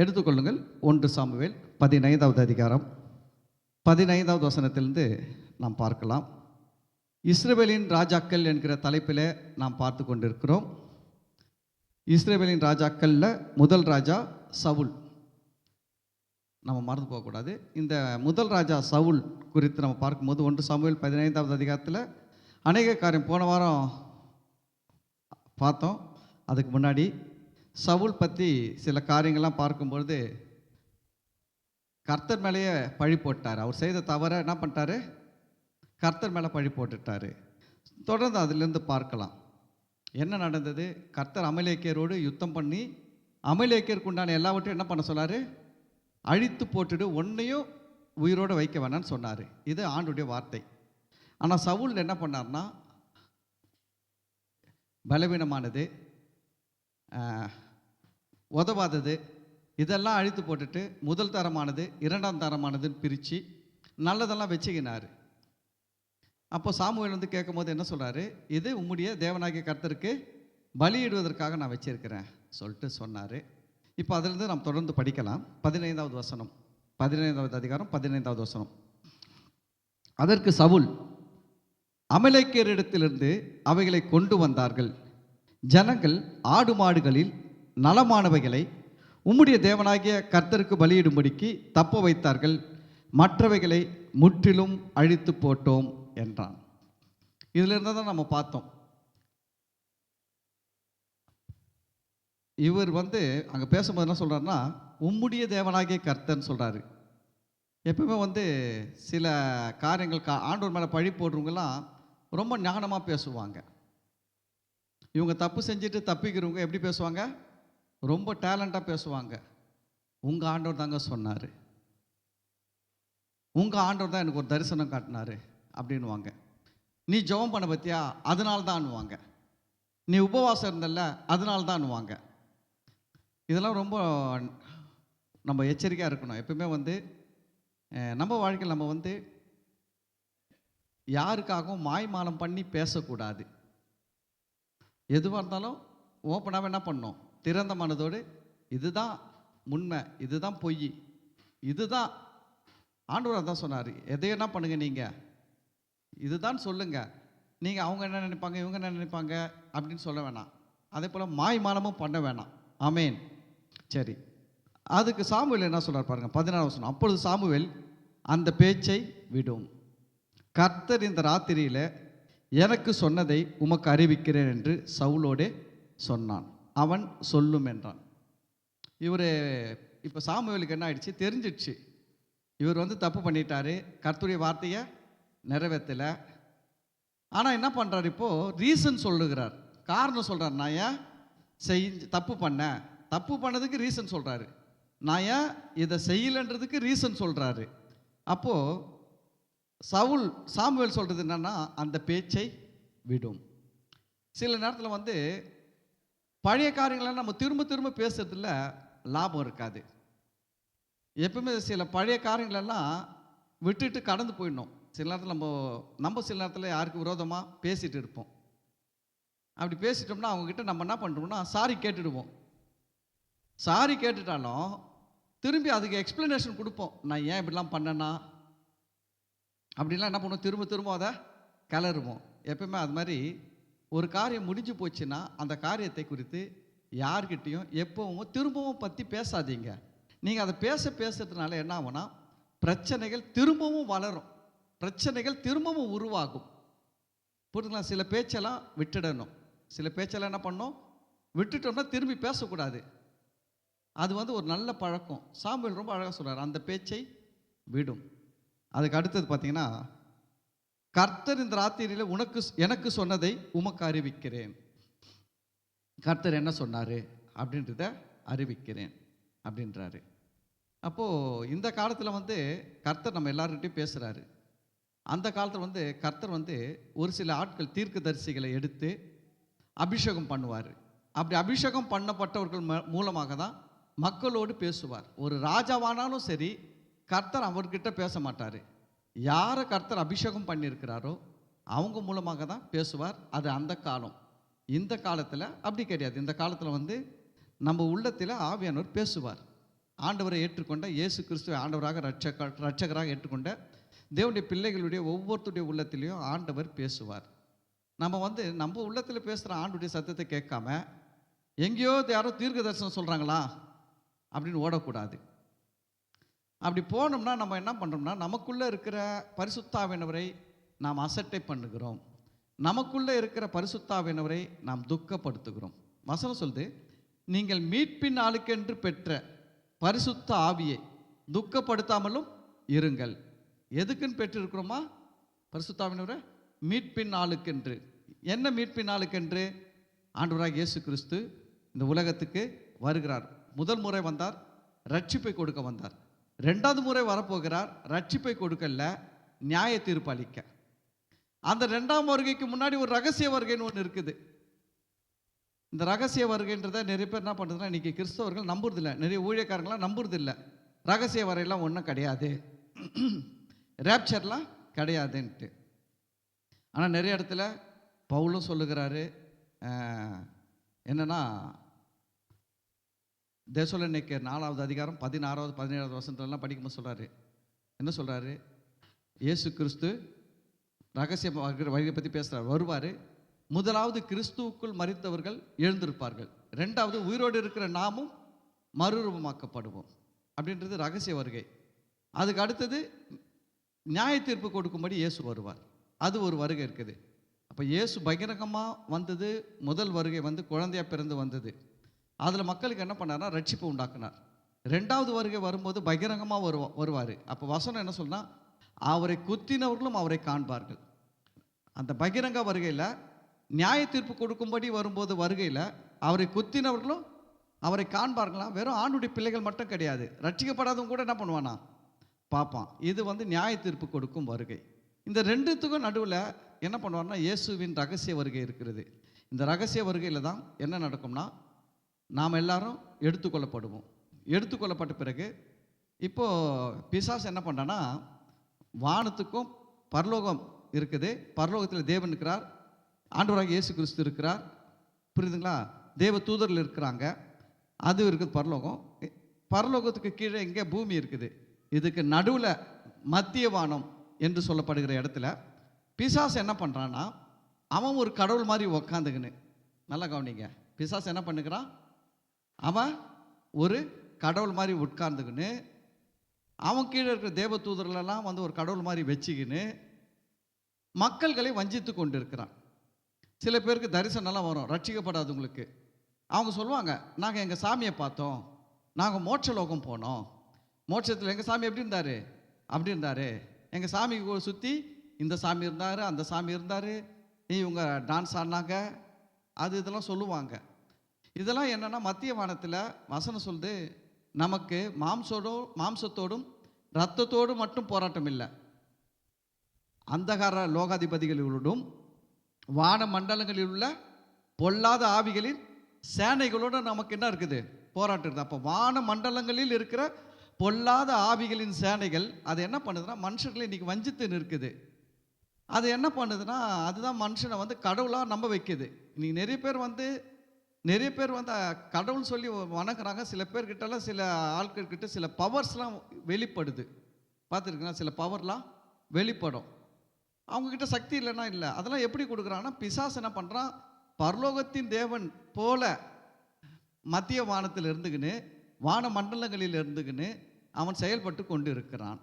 எடுத்துக்கொள்ளுங்கள். 1 சாமுவேல் 15வது அதிகாரம் 15வது வசனத்திலிருந்து நாம் பார்க்கலாம். இஸ்ரவேலின் ராஜாக்கள் என்கிற தலைப்பில் நாம் பார்த்து கொண்டிருக்கிறோம். இஸ்ரவேலின் ராஜாக்களில் முதல் ராஜா சவுல். நம்ம மறந்து போகக்கூடாது. இந்த முதல் ராஜா சவுல் குறித்து நம்ம பார்க்கும்போது 1 சாமுவேல் 15வது அதிகாரத்தில் அநேக காரியம் போன வாரம் பார்த்தோம். அதுக்கு முன்னாடி சவுல் பற்றி சில காரியங்கள்லாம் பார்க்கும்பொழுது கர்த்தர் மேலேயே பழி போட்டார். அவர் செய்த தவற என்ன பண்ணிட்டாரு? கர்த்தர் மேலே பழி போட்டுட்டார். தொடர்ந்து அதிலிருந்து பார்க்கலாம் என்ன நடந்தது. கர்த்தர் அமலேக்கியரோடு யுத்தம் பண்ணி அமலேக்கியருக்கு உண்டான எல்லாவற்றையும் என்ன பண்ண சொன்னார்? அழித்து போட்டுடு, ஒன்றையும் உயிரோடு வைக்க வேணான்னு சொன்னார். இது ஆண்டுடைய வார்த்தை. ஆனால் சவுல் என்ன பண்ணார்னா, பலவீனமானது, உதவாதது இதெல்லாம் அழித்து போட்டுட்டு முதல் தரமானது இரண்டாம் தரமானதுன்னு பிரித்து நல்லதெல்லாம் வச்சுக்கினார். அப்போ சாமுவேல் வந்து கேட்கும் போது என்ன சொல்கிறாரு? இது உம்முடைய தேவனாகிய கர்த்தருக்கு பலியிடுவதற்காக நான் வச்சிருக்கிறேன் சொல்லிட்டு சொன்னார். இப்போ அதிலிருந்து நாம் தொடர்ந்து படிக்கலாம். 15வது வசனம், 15வது அதிகாரம் 15வது வசனம். அதற்கு சவுல், அமலேக்கியரிடத்திலிருந்து அவைகளை கொண்டு வந்தார்கள். ஜனங்கள் ஆடு மாடுகளில் நலமானவைகளை உம்முடைய தேவனாகிய கர்த்தருக்கு பலியிடும்படிக்கு தப்ப வைத்தார்கள், மற்றவைகளை முற்றிலும் அழித்து போட்டோம் என்றான். இதிலிருந்து தான் நம்ம பார்த்தோம். இவர் வந்து அங்கே பேசும்போது என்ன சொல்கிறாருன்னா, உம்முடைய தேவனாகிய கர்த்தர்ன்னு சொல்கிறாரு. எப்பவுமே வந்து சில காரியங்கள் ஆண்டவர் மேலே பழி போடுறவங்கலாம் ரொம்ப ஞானமாக பேசுவாங்க. இவங்க தப்பு செஞ்சுட்டு தப்பிக்கிறவங்க எப்படி பேசுவாங்க? ரொம்ப டேலண்டாக பேசுவாங்க. உங்கள் ஆண்டவர் தாங்க சொன்னார், உங்கள் ஆண்டவர் தான் எனக்கு ஒரு தரிசனம் காட்டினார் அப்படின்வாங்க. நீ ஜெபம் பண்ண பற்றியா, அதனால தான்னுவாங்க. நீ உபவாசம் இருந்தல்ல, அதனால தான்னுவாங்க. இதெல்லாம் ரொம்ப நம்ம எச்சரிக்கையாக இருக்கணும். எப்பவுமே வந்து நம்ம வாழ்க்கையில் நம்ம வந்து யாருக்காகவும் மாய்மாலம் பண்ணி பேசக்கூடாது. எதுவாக இருந்தாலும் ஓப்பனாக என்ன பண்ணணும்? திறந்த மனதோடு இதுதான் உண்மை, இதுதான் பொய், இதுதான் ஆண்டவர் தான் சொன்னார். எதை என்ன பண்ணுங்க, நீங்கள் இதுதான் சொல்லுங்க. நீங்கள் அவங்க என்ன நினைப்பாங்க, இவங்க என்ன நினைப்பாங்க அப்படின்னு சொல்ல வேணாம். அதே போல் மாய்மாலமும் பண்ண வேணாம். ஆமேன். சரி, அதுக்கு சாமுவேல் என்ன சொல்கிறார் பாருங்க, 16வது வசனம். அப்பொழுது சாமுவேல் அந்த பேச்சை விடும், கர்த்தர் இந்த ராத்திரியில் எனக்கு சொன்னதை உமக்கு அறிவிக்கிறேன் என்று சவுலோடே சொன்னான். அவன் சொல்லும் என்றான். இவர் இப்போ சாமுவேலுக்கு என்ன ஆயிடுச்சு? தெரிஞ்சிடுச்சு, இவர் வந்து தப்பு பண்ணிட்டாரு, கர்த்தருடைய வார்த்தையை நிறைவேற்றலை. ஆனால் என்ன பண்ணுறாரு? இப்போது ரீசன் சொல்லுகிறார், காரணம் சொல்கிறார். நான் ஏன் தப்பு பண்ணதுக்கு ரீசன் சொல்கிறாரு. நான் ஏன் இதை செய்யலைன்றதுக்கு ரீசன் சொல்கிறாரு. அப்போது சாமுவேல் சொல்கிறது என்னன்னா, அந்த பேச்சை விடும். சில நேரத்தில் வந்து பழைய காரியங்களெல்லாம் நம்ம திரும்ப திரும்ப பேசுறதுல லாபம் இருக்காது. எப்பவுமே சில பழைய காரியங்களெல்லாம் விட்டுட்டு கடந்து போயிடணும். சில நேரத்தில் நம்ம சில நேரத்தில் யாருக்கு விரோதமாக பேசிகிட்டு இருப்போம். அப்படி பேசிட்டோம்னா அவங்கக்கிட்ட நம்ம என்ன பண்ணுறோம்னா சாரி கேட்டுடுவோம். சாரி கேட்டுட்டாலும் திரும்பி அதுக்கு எக்ஸ்ப்ளனேஷன் கொடுப்போம். நான் ஏன் இப்படிலாம் பண்ணேன்னா அப்படின்லாம் என்ன பண்ணுவோம்? திரும்ப திரும்ப அதை கிளறுவோம். எப்பவுமே அது மாதிரி ஒரு காரியம் முடிஞ்சு போச்சுன்னா அந்த காரியத்தை குறித்து யார்கிட்டையும் எப்பவும் திரும்பவும் பற்றி பேசாதீங்க. நீங்கள் அதை பேசுறதுனால என்ன ஆகும்னா, பிரச்சனைகள் திரும்பவும் வளரும், பிரச்சனைகள் திரும்பவும் உருவாகும். புரியுதுங்களா? சில பேச்செல்லாம் விட்டுடணும். சில பேச்செல்லாம் என்ன பண்ணணும்? விட்டுட்டோம்னா திரும்பி பேசக்கூடாது. அது வந்து ஒரு நல்ல பழக்கம். சாமுவேல் ரொம்ப அழகாக சொல்கிறார், அந்த பேச்சை விடும். அதுக்கு அடுத்தது பார்த்தீங்கன்னா, கர்த்தர் இந்த ராத்திரியில் எனக்கு சொன்னதை உமக்கு அறிவிக்கிறேன். கர்த்தர் என்ன சொன்னார் அப்படின்றத அறிவிக்கிறேன் அப்படின்றாரு. அப்போது இந்த காலத்தில் வந்து கர்த்தர் நம்ம எல்லார்கிட்டையும் பேசுகிறாரு. அந்த காலத்தில் வந்து கர்த்தர் வந்து ஒரு சில ஆட்கள் தீர்க்கதரிசிகளை எடுத்து அபிஷேகம் பண்ணுவார். அப்படி அபிஷேகம் பண்ணப்பட்டவர்கள் மூலமாக தான் மக்களோடு பேசுவார். ஒரு ராஜாவானாலும் சரி, கர்த்தர் அவர்கிட்ட பேச மாட்டார். யாரை கர்த்தர் அபிஷேகம் பண்ணியிருக்கிறாரோ அவங்க மூலமாக தான் பேசுவார். அது அந்த காலம். இந்த காலத்தில் அப்படி கிடையாது. இந்த காலத்தில் வந்து நம்ம உள்ளத்தில் ஆவியானவர் பேசுவார். ஆண்டவரை ஏற்றுக்கொண்ட, இயேசு கிறிஸ்துவை ஆண்டவராக ரட்சகராக ஏற்றுக்கொண்ட தேவனுடைய பிள்ளைகளுடைய ஒவ்வொருத்தருடைய உள்ளத்திலையும் ஆண்டவர் பேசுவார். நம்ம உள்ளத்தில் பேசுகிற ஆண்டுடைய சத்தத்தை கேட்காம எங்கேயோ யாரோ தீர்க்க தரிசனம் சொல்கிறாங்களா அப்படின்னு ஓடக்கூடாது. அப்படி போனோம்னா நம்ம என்ன பண்ணுறோம்னா, நமக்குள்ளே இருக்கிற பரிசுத்தாவினவரை நாம் அசட்டை பண்ணுகிறோம். நமக்குள்ளே இருக்கிற பரிசுத்தாவினவரை நாம் துக்கப்படுத்துகிறோம். வசனம் சொல்லுது, நீங்கள் மீட்பின் ஆளுக்கென்று பெற்ற பரிசுத்த ஆவியை துக்கப்படுத்தாமலும் இருங்கள். எதுக்குன்னு பெற்றிருக்கிறோமா? பரிசுத்தாவினவரை மீட்பின் ஆளுக்கென்று. என்ன மீட்பின் ஆளுக்கென்று? ஆண்டவராக இயேசு கிறிஸ்து இந்த உலகத்துக்கு வருகிறார். முதல் முறை வந்தார், ரட்சிப்பை கொடுக்க வந்தார். ரெண்டாவது முறை வரப்போகிறார், ரட்சிப்பை கொடுக்கல, நியாய தீர்ப்பு அளிக்க. அந்த ரெண்டாம் வருகைக்கு முன்னாடி ஒரு ரகசிய வருகைன்னு ஒன்று இருக்குது. இந்த ரகசிய வருகைன்றதை நிறைய பேர் என்ன பண்ணுறதுன்னா, இன்றைக்கி கிறிஸ்தவர்கள் நம்புறதில்லை, நிறைய ஊழியக்காரங்களாம் நம்புறதில்லை. ரகசிய வரையெல்லாம் ஒன்றும் கிடையாது, ரேப்சர்லாம் கிடையாதுன்ட்டு. ஆனால் நிறைய இடத்துல பவுலும் சொல்லுகிறாரு, என்னன்னா தெசலோனிக்கேயர் 4வது அதிகாரம் 16வது 17வது வசனத்துலலாம் படிக்கும்போது சொல்கிறாரு, என்ன சொல்கிறாரு? இயேசு கிறிஸ்து ரகசிய வழியை பற்றி பேசுகிறார். வருவார். முதலாவது கிறிஸ்துவுக்குள் மரித்தவர்கள் எழுந்திருப்பார்கள், ரெண்டாவது உயிரோடு இருக்கிற நாமும் மறுரூபமாக்கப்படுவோம் அப்படின்றது ரகசிய வருகை. அதுக்கு அடுத்தது நியாய தீர்ப்பு கொடுக்கும்படி இயேசு வருவார். அது ஒரு வருகை இருக்குது. அப்போ இயேசு பகிரங்கமாக வந்தது, முதல் வருகை குழந்தையாக பிறந்து வந்தது. அதில் மக்களுக்கு என்ன பண்ணார்னா ரட்சிப்பு உண்டாக்குனார். ரெண்டாவது வருகை வரும்போது பகிரங்கமாக வருவார். அப்போ வசனம் என்ன சொன்னா, அவரை குத்தினவர்களும் அவரை காண்பார்கள். அந்த பகிரங்க வருகையில் நியாய தீர்ப்பு கொடுக்கும்படி வரும்போது வருகையில் அவரை குத்தினவர்களும் அவரை காண்பார்களாம். வெறும் ஆணுடைய பிள்ளைகள் மட்டும் கிடையாது, ரட்சிக்கப்படாதவங்க கூட என்ன பண்ணுவானா பார்ப்பான். இது நியாய தீர்ப்பு கொடுக்கும் வருகை. இந்த ரெண்டுத்துக்கும் நடுவில் என்ன பண்ணுவார்னா, இயேசுவின் ரகசிய வருகை இருக்கிறது. இந்த ரகசிய வருகையில் தான் என்ன நடக்கும்னா, நாம் எல்லாரும் எடுத்துக்கொள்ளப்படுவோம். எடுத்துக்கொள்ளப்பட்ட பிறகு இப்போது பிசாசு என்ன பண்ணுறான்னா, வானத்துக்கும் பரலோகம் இருக்குது, பரலோகத்தில் தேவன் இருக்கிறார், ஆண்டவராக இயேசு கிறிஸ்து இருக்கிறார், புரியுதுங்களா? தேவ தூதர்கள் இருக்கிறாங்க, அது இருக்குது பரலோகம். பரலோகத்துக்கு கீழே இங்கே பூமி இருக்குது. இதுக்கு நடுவில் மத்திய வானம் என்று சொல்லப்படுகிற இடத்துல பிசாசு என்ன பண்ணுறான்னா, அவன் ஒரு கடவுள் மாதிரி உக்காந்துக்குன்னு, நல்லா கவனிங்க, பிசாசு என்ன பண்ணுகிறான், அவன் ஒரு கடவுள் மாதிரி உட்கார்ந்துக்கின்னு, அவன் கீழே இருக்கிற தேவ தூதர்களெல்லாம் ஒரு கடவுள் மாதிரி வச்சுக்கின்னு மக்கள்களை வஞ்சித்து கொண்டு இருக்கிறான். சில பேருக்கு தரிசனம்லாம் வரும், ரட்சிக்கப்படாதவங்களுக்கு. அவங்க சொல்லுவாங்க, நாங்கள் எங்கள் சாமியை பார்த்தோம், நாங்கள் மோட்சலோகம் போனோம், மோட்சத்தில் எங்கள் சாமி எப்படி இருந்தார், அப்படி இருந்தார், எங்கள் சாமிக்கு சுற்றி இந்த சாமி இருந்தார், அந்த சாமி இருந்தார், இவங்க டான்ஸ் ஆடினாங்க, இதெல்லாம் சொல்லுவாங்க. இதெல்லாம் என்னென்னா, மத்திய வானத்தில் வசனம் சொல்லுது, நமக்கு மாம்சத்தோடும் இரத்தத்தோடும் மட்டும் போராட்டம் இல்லை, அந்தகார லோகாதிபதிகளோடும் வான மண்டலங்களில் உள்ள பொல்லாத ஆவிகளின் சேனைகளோடு நமக்கு என்ன இருக்குது, போராட்டம் இருக்குது. அப்போ வான மண்டலங்களில் இருக்கிற பொல்லாத ஆவிகளின் சேனைகள் அது என்ன பண்ணுதுன்னா, மனுஷர்களை இன்றைக்கி வஞ்சித்து நிற்குது. அது என்ன பண்ணுதுன்னா, அதுதான் மனுஷனை கடவுளாக நம்ப வைக்குது. இன்னைக்கு நிறைய பேர் கடவுள் சொல்லி வணங்குறாங்க. சில பேர்கிட்டலாம், சில ஆட்கள்கிட்ட சில பவர்ஸ்லாம் வெளிப்படுது, பார்த்துருக்கீங்களா? சில பவர்லாம் வெளிப்படும். அவங்கக்கிட்ட சக்தி இல்லைன்னா இல்லை. அதெல்லாம் எப்படி கொடுக்குறாங்கன்னா, பிசாசு என்ன பண்ணுறான், பரலோகத்தின் தேவன் போல மத்திய வானத்தில் இருந்துக்கின்னு, வான மண்டலங்களில் இருந்துக்கின்னு அவன் செயல்பட்டு கொண்டு இருக்கிறான்.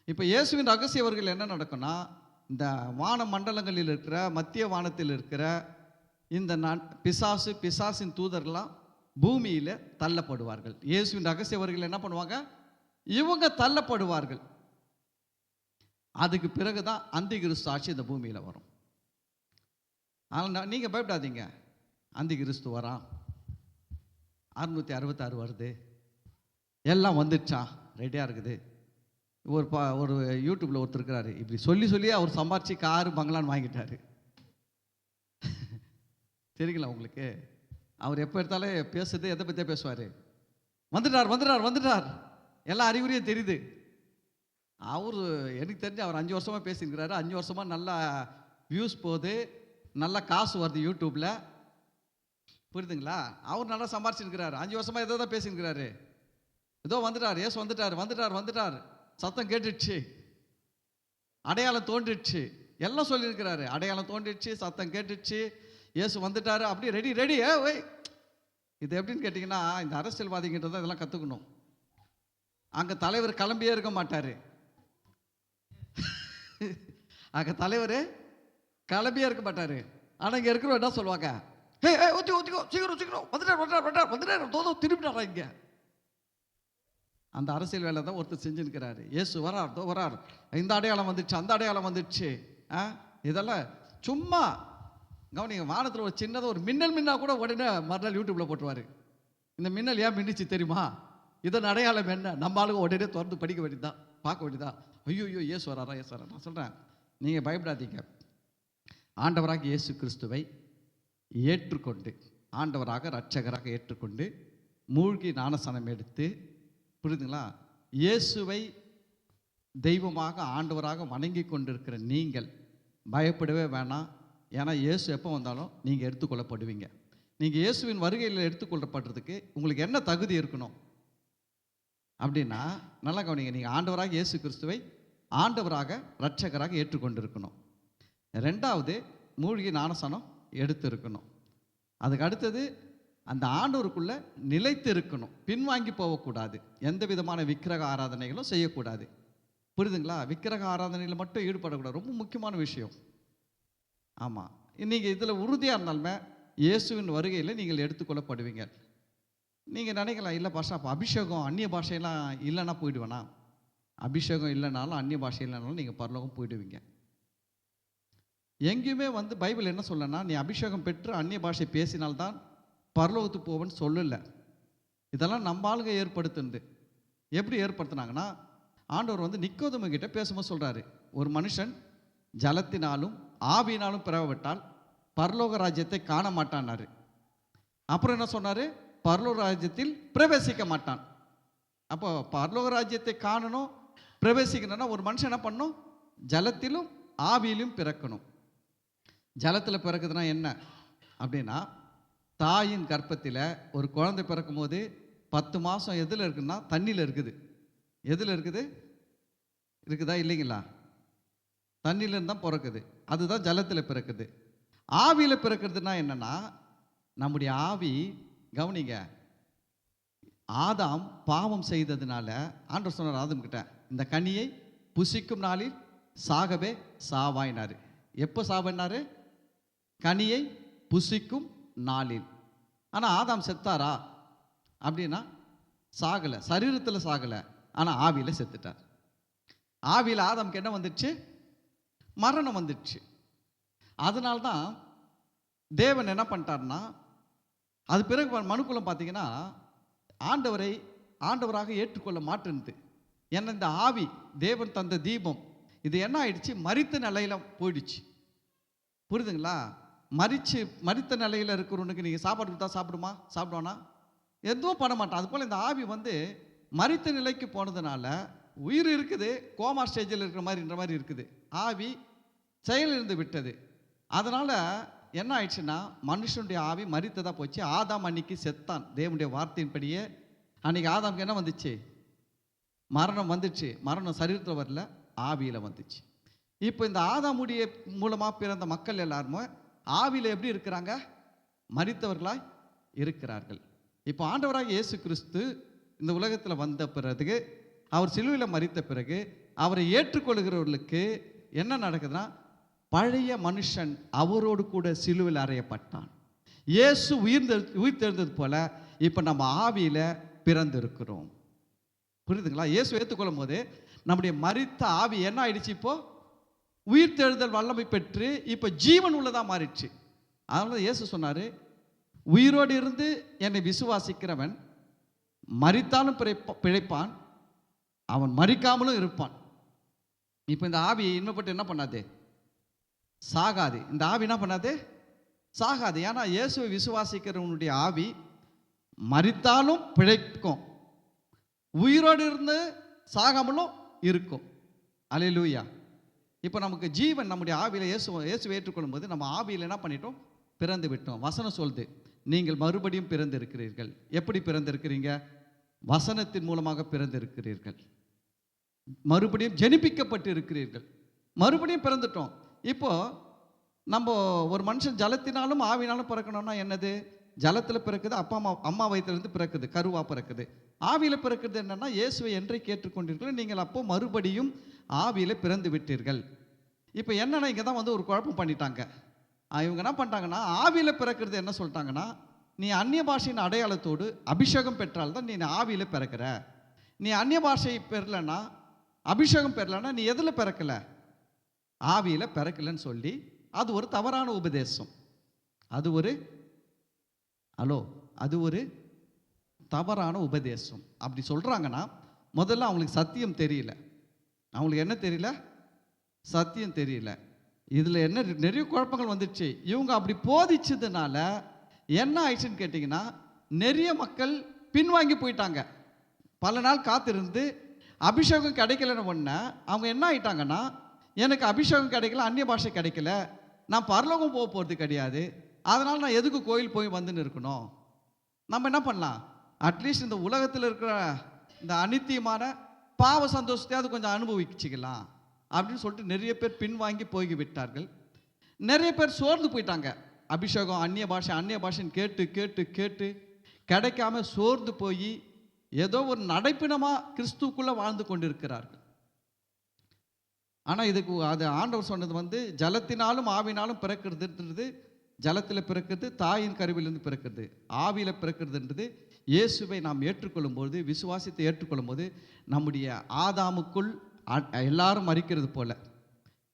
இப்போ இயேசுவின் ரகசிய வருகையில் என்ன நடக்கும்னா, இந்த வான மண்டலங்களில் இருக்கிற மத்திய வானத்தில் இருக்கிற இந்த பிசாசின் தூதர்கள்லாம் பூமியில் தள்ளப்படுவார்கள். இயேசுவின் ரகசிய வருகையில் என்ன பண்ணுவாங்க, இவங்க தள்ளப்படுவார்கள். அதுக்கு பிறகு தான் அந்தி கிறிஸ்து ஆட்சி இந்த பூமியில் வரும். ஆனால் நீங்கள் பயப்படாதீங்க, அந்தி கிறிஸ்து வரான், 666 வருது, எல்லாம் வந்துடுச்சா, ரெடியாக இருக்குது. ஒரு யூடியூப்பில் ஒருத்தர் இருக்கிறாரு, இப்படி சொல்லி அவர் சம்பாரிச்சு காரு பங்களான்னு வாங்கிட்டாரு. தெரியுங்களா உங்களுக்கு? அவர் எப்போ எடுத்தாலே பேசுறது எதை பற்றியே பேசுவார், வந்துட்டார் எல்லாம் அறிகுறியும் தெரியுது. அவர் எனக்கு தெரிஞ்சு அவர் 5 வருஷமாக பேசியிருக்கிறாரு. 5 வருஷமாக நல்லா வியூஸ் போகுது, நல்லா காசு வருது யூடியூப்பில், புரியுதுங்களா? அவர் நல்லா சம்பாரிச்சிருக்கிறாரு. 5 வருஷமாக எதை தான் பேசியிருக்கிறாரு. ஏதோ வந்துட்டார், இயேசு வந்துட்டார் வந்துட்டார் வந்துட்டார், சத்தம் கேட்டுடுச்சு, அடையாளம் தோன்றிடுச்சு, எல்லாம் சொல்லியிருக்கிறாரு. அடையாளம் தோன்றிடுச்சு, சத்தம் கேட்டுடுச்சு, இயேசு வந்துட்டாரு, அப்படியே ரெடி ரெடி. ஓய், இது எப்படின்னு கேட்டிங்கன்னா, இந்த அரசியல்வாதிகிட்ட தான் இதெல்லாம் கற்றுக்கணும். அங்கே தலைவர் கிளம்பியே இருக்க மாட்டார். அங்கே தலைவர் கிளம்பியே இருக்க மாட்டார். ஆனால் இங்கே இருக்கிறவங்க என்ன சொல்லுவாங்க, ஹே ஊற்றி ஊற்றிக்கோ, சீக்கிரம் சீக்கிரம், வந்துட்டார் வந்துட்டார் வந்துட்டார் வந்துட்டார், தோதோ திரும்பிட்டாரா இங்கே. அந்த அரசியல் வேலை தான் ஒருத்தர் செஞ்சுருக்கிறாரு. இயேசு வரார், தோ வரார், இந்த அடையாளம் வந்துடுச்சு, அந்த அடையாளம் வந்துடுச்சு. இதெல்லாம் சும்மா கவனிங்க. வானத்தில் ஒரு சின்னதாக ஒரு மின்னல் மின்னா கூட உடனே மறுநாள் யூடியூப்பில் போட்டுருவார். இந்த மின்னல் ஏன் மின்னிச்சு தெரியுமா, இதன் அடையாளம் என்ன, நம்ம ஆளுங்க உடனே திறந்து படிக்க வேண்டியதுதான், பார்க்க வேண்டியதான். ஐயோ ஐயோ இயேசு வராரா இயேசு வராரா. நான் சொல்கிறேன், நீங்கள் பயப்படாதீங்க. ஆண்டவராக இயேசு கிறிஸ்துவை ஏற்றுக்கொண்டு, ஆண்டவராக இரட்சகராக ஏற்றுக்கொண்டு மூழ்கி ஞானஸ்நானம் எடுத்து, புரியுதுங்களா, இயேசுவை தெய்வமாக ஆண்டவராக வணங்கி கொண்டிருக்கிற நீங்கள் பயப்படவே வேணாம். ஏன்னா இயேசு எப்போ வந்தாலும் நீங்கள் எடுத்துக்கொள்ளப்படுவீங்க. நீங்கள் இயேசுவின் வருகையில் எடுத்துக்கொள்ளப்படுறதுக்கு உங்களுக்கு என்ன தகுதி இருக்கணும் அப்படின்னா, நல்லா கவனிங்க, நீங்கள் ஆண்டவராக இயேசு கிறிஸ்துவை ஆண்டவராக இரட்சகராக ஏற்றுக்கொண்டிருக்கணும். ரெண்டாவது, மூழ்கி ஞானஸ்நானம் எடுத்து இருக்கணும். அதுக்கு அடுத்தது, அந்த ஆண்டவருக்குள்ளே நிலைத்து இருக்கணும், பின்வாங்கி போகக்கூடாது, எந்த விதமான விக்கிரக ஆராதனைகளும் செய்யக்கூடாது. புரியுதுங்களா? விக்கிரக ஆராதனையில் மட்டும் ஈடுபடக்கூடாது, ரொம்ப முக்கியமான விஷயம். ஆமாம், நீங்கள் இதில் உறுதியாக இருந்தாலுமே இயேசுவின் வருகையில் நீங்கள் எடுத்துக்கொள்ளப்படுவீங்க. நீங்கள் நினைக்கலாம், இல்லை பாஷா அப்போ அபிஷேகம் அந்நிய பாஷையெல்லாம் இல்லைன்னா போயிடுவேனா? அபிஷேகம் இல்லைனாலும் அந்நிய பாஷை இல்லைனாலும் நீங்கள் பரலோகம் போயிடுவீங்க. எங்கேயுமே பைபிள் என்ன சொல்லனா, நீ அபிஷேகம் பெற்று அந்நிய பாஷை பேசினால்தான் பரலோகத்துக்கு போவேன்னு சொல்லலை. இதெல்லாம் நம்ம ஆளுங்க ஏற்படுத்துனது. எப்படி ஏற்படுத்தினாங்கன்னா, ஆண்டவர் நிக்கோதேமு கிட்ட பேசும்போது சொல்கிறாரு, ஒரு மனுஷன் ஜலத்தினாலும் ஆவியினாலும் பிறவிட்டால் பரலோக ராஜ்யத்தை காண மாட்டான்னாரு. அப்புறம் என்ன சொன்னார், பரலோக ராஜ்யத்தில் பிரவேசிக்க மாட்டான். அப்போ பரலோக ராஜ்யத்தை காணணும், பிரவேசிக்கணும்னா ஒரு மனுஷன் என்ன பண்ணணும், ஜலத்திலும் ஆவியிலும் பிறக்கணும். ஜலத்தில் பிறக்குதுன்னா என்ன அப்படின்னா, தாயின் கர்ப்பத்தில் ஒரு குழந்தை பிறக்கும் போது 10 மாதம் எதில் இருக்குன்னா தண்ணியில் இருக்குது. எதில் இருக்குது? இருக்குதா இல்லைங்களா? தண்ணியிலேருந்து தான் பிறக்குது. அதுதான் ஜலத்தில் பிறக்குது. ஆவியில் பிறக்கிறதுனா என்னன்னா, நம்முடைய ஆவி, கவனிங்க, ஆதாம் பாவம் செய்ததுனால ஆண்டவர் சொன்னார் ஆதாம் கிட்ட, இந்த கனியை புசிக்கும் நாளில் சாகவே சாவாயினார். எப்போ சாவன்னாரு? கனியை புசிக்கும் நாளில். ஆனால் ஆதாம் செத்தாரா அப்படின்னா சாகலை, சரீரத்தில் சாகலை, ஆனால் ஆவியில் செத்துட்டார். ஆவியில் ஆதாம்க்கு என்ன வந்துடுச்சு? மரணம் வந்துடுச்சு. அதனால்தான் தேவன் என்ன பண்ணிட்டார்னா, அது பிறகு மனுக்குலம் பார்த்தீங்கன்னா ஆண்டவரை ஆண்டவராக ஏற்றுக்கொள்ள மாட்டேன்து. ஏன்னா இந்த ஆவி, தேவன் தந்த தீபம், இது என்ன ஆயிடுச்சு, மரித்த நிலையில் போயிடுச்சு. புரியுதுங்களா? மரித்த நிலையில் இருக்கிறவனுக்கு நீங்கள் சாப்பாடு கொடுத்தா சாப்பிடுவானா? எதுவும் பண்ண மாட்டான். அது போல் இந்த ஆவி மரித்த நிலைக்கு போனதுனால உயிர் இருக்குது, கோமா ஸ்டேஜில் இருக்கிற மாதிரி இருக்குது. ஆவி செயலிருந்து விட்டது. அதனால் என்ன ஆயிடுச்சுன்னா, மனுஷனுடைய ஆவி மரித்ததாக போச்சு. ஆதாம் அன்னைக்கு செத்தான். தேவனுடைய வார்த்தையின்படியே அன்னைக்கு ஆதாமுக்கு என்ன வந்துச்சு? மரணம் வந்துச்சு. மரணம் சரீரத்தில் வரல, ஆவியில் வந்துச்சு. இப்போ இந்த ஆதாமுடைய மூலமாக பிறந்த மக்கள் எல்லாருமே ஆவியில் எப்படி இருக்கிறாங்க? மரித்தவர்களாய் இருக்கிறார்கள். இப்போ ஆண்டவராக இயேசு கிறிஸ்து இந்த உலகத்தில் வந்த பிறகு, அவர் சிலுவையில் மரித்த பிறகு, அவரை ஏற்றுக்கொள்கிறவர்களுக்கு என்ன நடக்குதுன்னா, பழைய மனுஷன் அவரோடு கூட சிலுவையில் அறையப்பட்டான். இயேசு உயிர் தெழுந்தது போல இப்போ நம்ம ஆவியில் பிறந்திருக்கிறோம். புரியுதுங்களா? இயேசு ஏற்றுக்கொள்ளும் போது நம்முடைய மரித்த ஆவி என்ன ஆயிடுச்சு? இப்போ உயிர் தெழுதல் வல்லமை பெற்று இப்போ ஜீவன் உள்ளதா மாறிடுச்சு. அதனால இயேசு சொன்னார், உயிரோடு இருந்து என்னை விசுவாசிக்கிறவன் மரித்தாலும் பிழைப்பான், அவன் மரிக்காமலும் இருப்பான். இப்போ இந்த ஆவி இன்னப்பட்டு என்ன பண்ணாது? சாகாது. இந்த ஆவி என்ன பண்ணாது? சாகாது. ஏன்னா இயேசுவை விசுவாசிக்கிறவனுடைய ஆவி மரித்தாலும் பிழைக்கும், உயிரோடு இருந்து சாகாமலும் இருக்கும். அல்லேலூயா. இப்போ நமக்கு ஜீவன் நம்முடைய ஆவியில் இயேசுவை ஏற்றுக்கொள்ளும் போது நம்ம ஆவியில் என்ன பண்ணிட்டோம்? பிறந்து விட்டோம். வசனம் சொல்லுது, நீங்கள் மறுபடியும் பிறந்திருக்கிறீர்கள். எப்படி பிறந்திருக்கிறீங்க? வசனத்தின் மூலமாக பிறந்திருக்கிறீர்கள். மறுபடியும் ஜெனிப்பிக்கப்பட்டு இருக்கிறீர்கள். மறுபடியும் பிறந்துட்டோம். இப்போ நம்ம ஒரு மனுஷன் ஜலத்தினாலும் ஆவினாலும் பிறக்கணும்னா என்னது? ஜலத்தில் பிறக்குது, அம்மா வயிற்றிலிருந்து பிறக்குது, கருவா பிறக்குது. ஆவியில் பிறக்குது என்னன்னா, இயேசுவை என்றை கேட்டுக்கொண்டீர்கள், நீங்கள் அப்போ மறுபடியும் ஆவியில் பிறந்து விட்டீர்கள். இப்போ என்னன்னா, இங்கே தான் வந்து ஒரு குழப்பம் பண்ணிட்டாங்க. இவங்க என்ன பண்ணிட்டாங்கன்னா, ஆவியில் பிறக்கிறது என்ன சொல்லிட்டாங்கன்னா, நீ அந்நிய பாஷையின் அடையாளத்தோடு அபிஷேகம் பெற்றால்தான் நீ ஆவியில் பிறக்கிற. நீ அந்நிய பாஷை பெறலன்னா, அபிஷேகம் பெறலன்னா நீ எதில் பிறக்கல? ஆவியில் பிறக்கலன்னு சொல்லி அது ஒரு தவறான உபதேசம். அது ஒரு தவறான உபதேசம். அப்படி சொல்கிறாங்கன்னா, முதல்ல அவங்களுக்கு சத்தியம் தெரியல. அவங்களுக்கு என்ன தெரியல? சத்தியம் தெரியல. இதில் என்ன நிறைய குழப்பங்கள் வந்துடுச்சு. இவங்க அப்படி போதிச்சதுனால என்ன ஆயிடுச்சுன்னு கேட்டிங்கன்னா, நிறைய மக்கள் பின்வாங்கி போயிட்டாங்க. பல நாள் காத்திருந்து அபிஷேகம் கிடைக்கலன்னு ஒன்று அவங்க என்ன ஆயிட்டாங்கன்னா, எனக்கு அபிஷேகம் கிடைக்கல, அந்நிய பாஷை கிடைக்கல, நான் பரலோகம் போக போகிறது கிடையாது, அதனால் நான் எதுக்கு கோயில் போய் வந்துன்னு இருக்கணும்? நம்ம என்ன பண்ணலாம்? அட்லீஸ்ட் இந்த உலகத்தில் இருக்கிற இந்த அநித்தியமான பாவ சந்தோஷத்தை அது கொஞ்சம் அனுபவிச்சுக்கலாம் அப்படின்னு சொல்லிட்டு நிறைய பேர் பின்வாங்கி போய் விட்டார்கள். நிறைய பேர் சோர்ந்து போயிட்டாங்க. அபிஷேகம் அந்நிய பாஷைன்னு கேட்டு கேட்டு கேட்டு கிடைக்காம சோர்ந்து போய் ஏதோ ஒரு நடைப்பினமாக கிறிஸ்துக்குள்ளே வாழ்ந்து கொண்டிருக்கிறார்கள். ஆனால் இதுக்கு அது ஆண்டவர் சொன்னது வந்து ஜலத்தினாலும் ஆவினாலும் பிறக்கிறதுன்றது, ஜலத்தில் பிறக்கிறது, தாயின் கருவிலிருந்து பிறக்கிறது. ஆவியில் பிறக்கிறதுன்றது இயேசுவை நாம் ஏற்றுக்கொள்ளும்போது, விசுவாசத்தை ஏற்றுக்கொள்ளும்போது, நம்முடைய ஆதாமுக்குள் எல்லாரும் மரிக்கிறது போல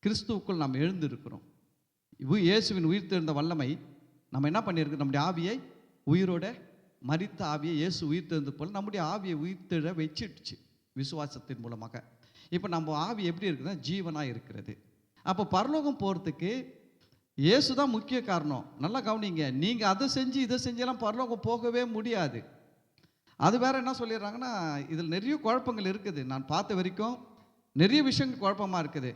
கிறிஸ்துவுக்குள் நாம் எழுந்திருக்கிறோம். இயேசுவின் உயிர்த்தெழுந்த வல்லமை நம்ம என்ன பண்ணியிருக்கு? நம்முடைய ஆவியை உயிரோட மரித்த ஆவியை இயேசு உயிர்த்தெழுந்து போல நம்முடைய ஆவியை உயிர்த்தெழ வச்சிடுச்சு விசுவாசத்தின் மூலமாக. இப்போ நம்ம ஆவி எப்படி இருக்குதுன்னா ஜீவனாக இருக்கிறது. அப்போ பரலோகம் போகிறதுக்கு இயேசு தான் முக்கிய காரணம். நல்லா கவனிங்க. நீங்கள் அதை செஞ்சு இதை செஞ்செல்லாம் பரலோகம் போகவே முடியாது. அது வேற என்ன சொல்லிடுறாங்கன்னா, இதில் நிறைய குழப்பங்கள் இருக்குது. நான் பார்த்த வரைக்கும் நிறைய விஷயங்கள் குழப்பமாக இருக்குது.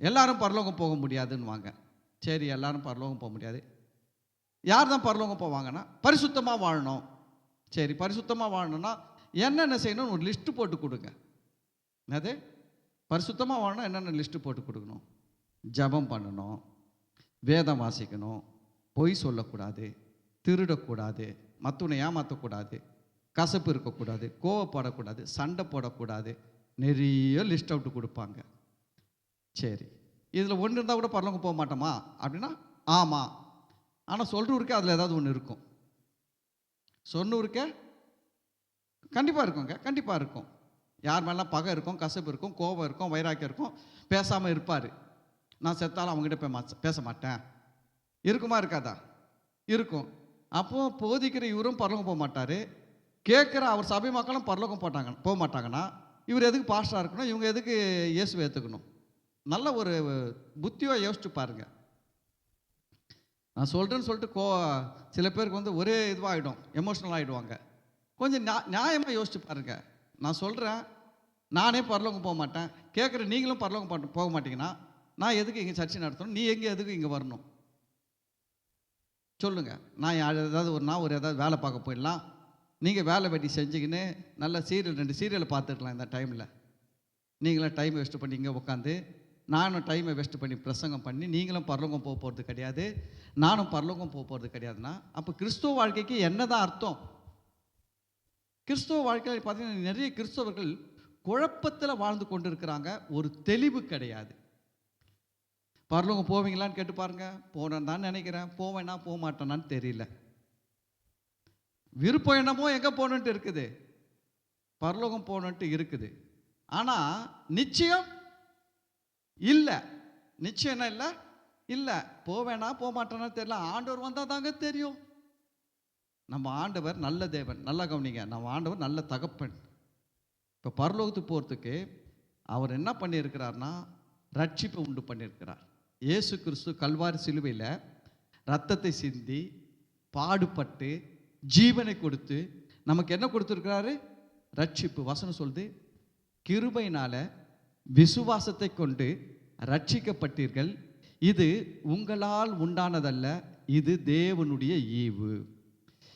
எல்லாரும் பரலோகம் போக முடியாதுன்னு. சரி, எல்லாரும் பரலோகம் போக முடியாது. யார் தான் பரலோகம் போவாங்கன்னா, பரிசுத்தமாக வாழணும். சரி, பரிசுத்தமாக வாழணும்னா என்னென்ன செய்யணும்னு ஒரு லிஸ்ட்டு போட்டு கொடுங்க. அது பரிசுத்தமாக வாழணும், என்னென்ன லிஸ்ட்டு போட்டு கொடுக்கணும்? ஜபம் பண்ணணும், வேதம் வாசிக்கணும், பொய் சொல்லக்கூடாது, திருடக்கூடாது, மற்றவனை ஏமாற்றக்கூடாது, கசப்பு இருக்கக்கூடாது, கோவப்படக்கூடாது, சண்டை போடக்கூடாது, நிறைய லிஸ்ட் அவுட்டு கொடுப்பாங்க. சரி, இதில் ஒன்று இருந்தால் கூட பரலோகம் போக மாட்டோமா அப்படின்னா, ஆமாம். ஆனால் சொல்றூருக்கே அதில் ஏதாவது ஒன்று இருக்கும். சொன்னூருக்கே கண்டிப்பாக இருக்குங்க, கண்டிப்பாக இருக்கும். யார் மேலாம் பகை இருக்கும், கசப்பு இருக்கும், கோபம் இருக்கும், வைராக்கியம் இருக்கும், பேசாமல் இருப்பார். நான் செத்தாலும் அவங்ககிட்ட பேச மாட்டேன். இருக்குமா இருக்காதா? இருக்கும். அப்போது போதிக்கிற இவரும் பரலோகம் போக மாட்டார், கேட்குற அவர் சபை மக்களும் பரலோகம் போக மாட்டாங்கன்னா இவர் எதுக்கு பாஸ்டராக இருக்கணும்? இவங்க எதுக்கு இயேசுவை ஏற்றுக்கணும்? நல்ல ஒரு புத்தியாக யோசிச்சு பாருங்கள். நான் சொல்கிறேன்னு சொல்லிட்டு சில பேருக்கு வந்து ஒரே இதுவாகிடும், எமோஷ்னல் ஆகிடுவாங்க. கொஞ்சம் நியாயமாக யோசிச்சு பாருங்கள். நான் சொல்கிறேன், நானே பரலோகம் போக மாட்டேன், கேட்குற நீங்களும் பரலோகம் போக மாட்டீங்கன்னா நான் எதுக்கு இங்கே சர்ச்சை நடத்தணும்? நீ எதுக்கு இங்கே வரணும் சொல்லுங்கள். நான் ஏதாவது வேலை பார்க்க போயிடலாம், நீங்கள் வேலை வெட்டி செஞ்சுக்கின்னு நல்ல சீரியல் 2 சீரியலை பார்த்துக்கலாம். இந்த டைமில் நீங்களும் டைம் வேஸ்ட்டு பண்ணி இங்கே உட்காந்து, நானும் டைமை வேஸ்ட்டு பண்ணி பிரசங்கம் பண்ணி, நீங்களும் பரலோகம் போக போகிறது கிடையாது, நானும் பரலோகம் போக போகிறது கிடையாதுன்னா அப்போ கிறிஸ்துவ வாழ்க்கைக்கு என்ன தான் அர்த்தம்? கிறிஸ்துவ வாழ்க்கையில் பார்த்தீங்கன்னா நிறைய கிறிஸ்தவர்கள் குழப்பத்தில் வாழ்ந்து கொண்டு இருக்கிறாங்க. ஒரு தெளிவு கிடையாது. பரலோகம் போவீங்களான்னு கேட்டு பாருங்க. போனேன்னு தான் நினைக்கிறேன், போவேன்னா போக மாட்டேனான்னு தெரியல. விருப்பம் என்னமோ எங்கே போகணுன்ட்டு இருக்குது, பரலோகம் போகணுன்ட்டு இருக்குது. ஆனால் நிச்சயம் இல்லை. நிச்சயம் என்ன இல்லை? இல்லை. போவேனா போக மாட்டேன்னா தெரியல. ஆண்டவர் வந்தால் தாங்க தெரியும். நம்ம ஆண்டவர் நல்ல தேவன். நல்லா கவனிங்க, நம்ம ஆண்டவர் நல்ல தகப்பன். இப்போ பரலோகத்துக்கு போகிறதுக்கு அவர் என்ன பண்ணியிருக்கிறார்னா ரட்சிப்பை உண்டு பண்ணியிருக்கிறார். இயேசு கிறிஸ்து கல்வாரி சிலுவையில் ரத்தத்தை சிந்தி பாடுபட்டு ஜீவனை கொடுத்து நமக்கு என்ன கொடுத்துருக்கிறாரு? ரட்சிப்பு. வசனம் சொல்லுது, கிருபையினால விசுவாசத்தை கொண்டு ரட்சிக்கப்பட்டீர்கள், இது உங்களால் உண்டானதல்ல, இது தேவனுடைய ஈவு.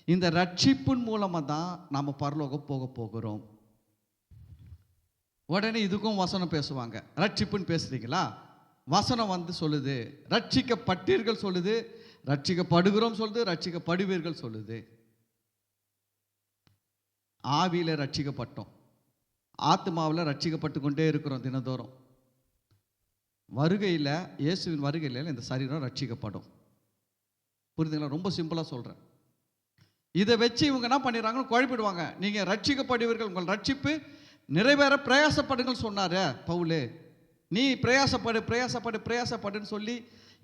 இந்த ரட்சிப்பின் மூலமாக தான் நாம் பரலோகம் போக போகிறோம். உடனே இதுக்கும் வசனம் பேசுவாங்க. ரட்சிப்புன்னு பேசுறீங்களா? வசனம் வந்து சொல்லுது ரட்சிக்கப்பட்டீர்கள் சொல்லுது, ரட்சிக்கப்படுகிறோம் சொல்லுது, ரட்சிக்கப்படுவீர்கள் சொல்லுது. ஆவியில ரட்சிக்கப்பட்டோம், ஆத்மாவில் ரட்சிக்கப்பட்டு கொண்டே இருக்கிறோம் தினந்தோறும். வருகையில், இயேசுவின் வருகையில் இந்த சரீரம் ரட்சிக்கப்படும். புரியுதுங்களா? ரொம்ப சிம்பிளாக சொல்கிறேன். இதை வச்சு இவங்க என்ன பண்ணிடுறாங்கன்னு குழப்பிடுவாங்க. நீங்கள் ரட்சிக்கப்படுவீர்கள், உங்கள் ரட்சிப்பு நிறைவேற பிரயாசப்படுங்கள் சொன்னார் பவுல். நீ பிரயாசப்படு பிரயாசப்படு பிரயாசப்படுன்னு சொல்லி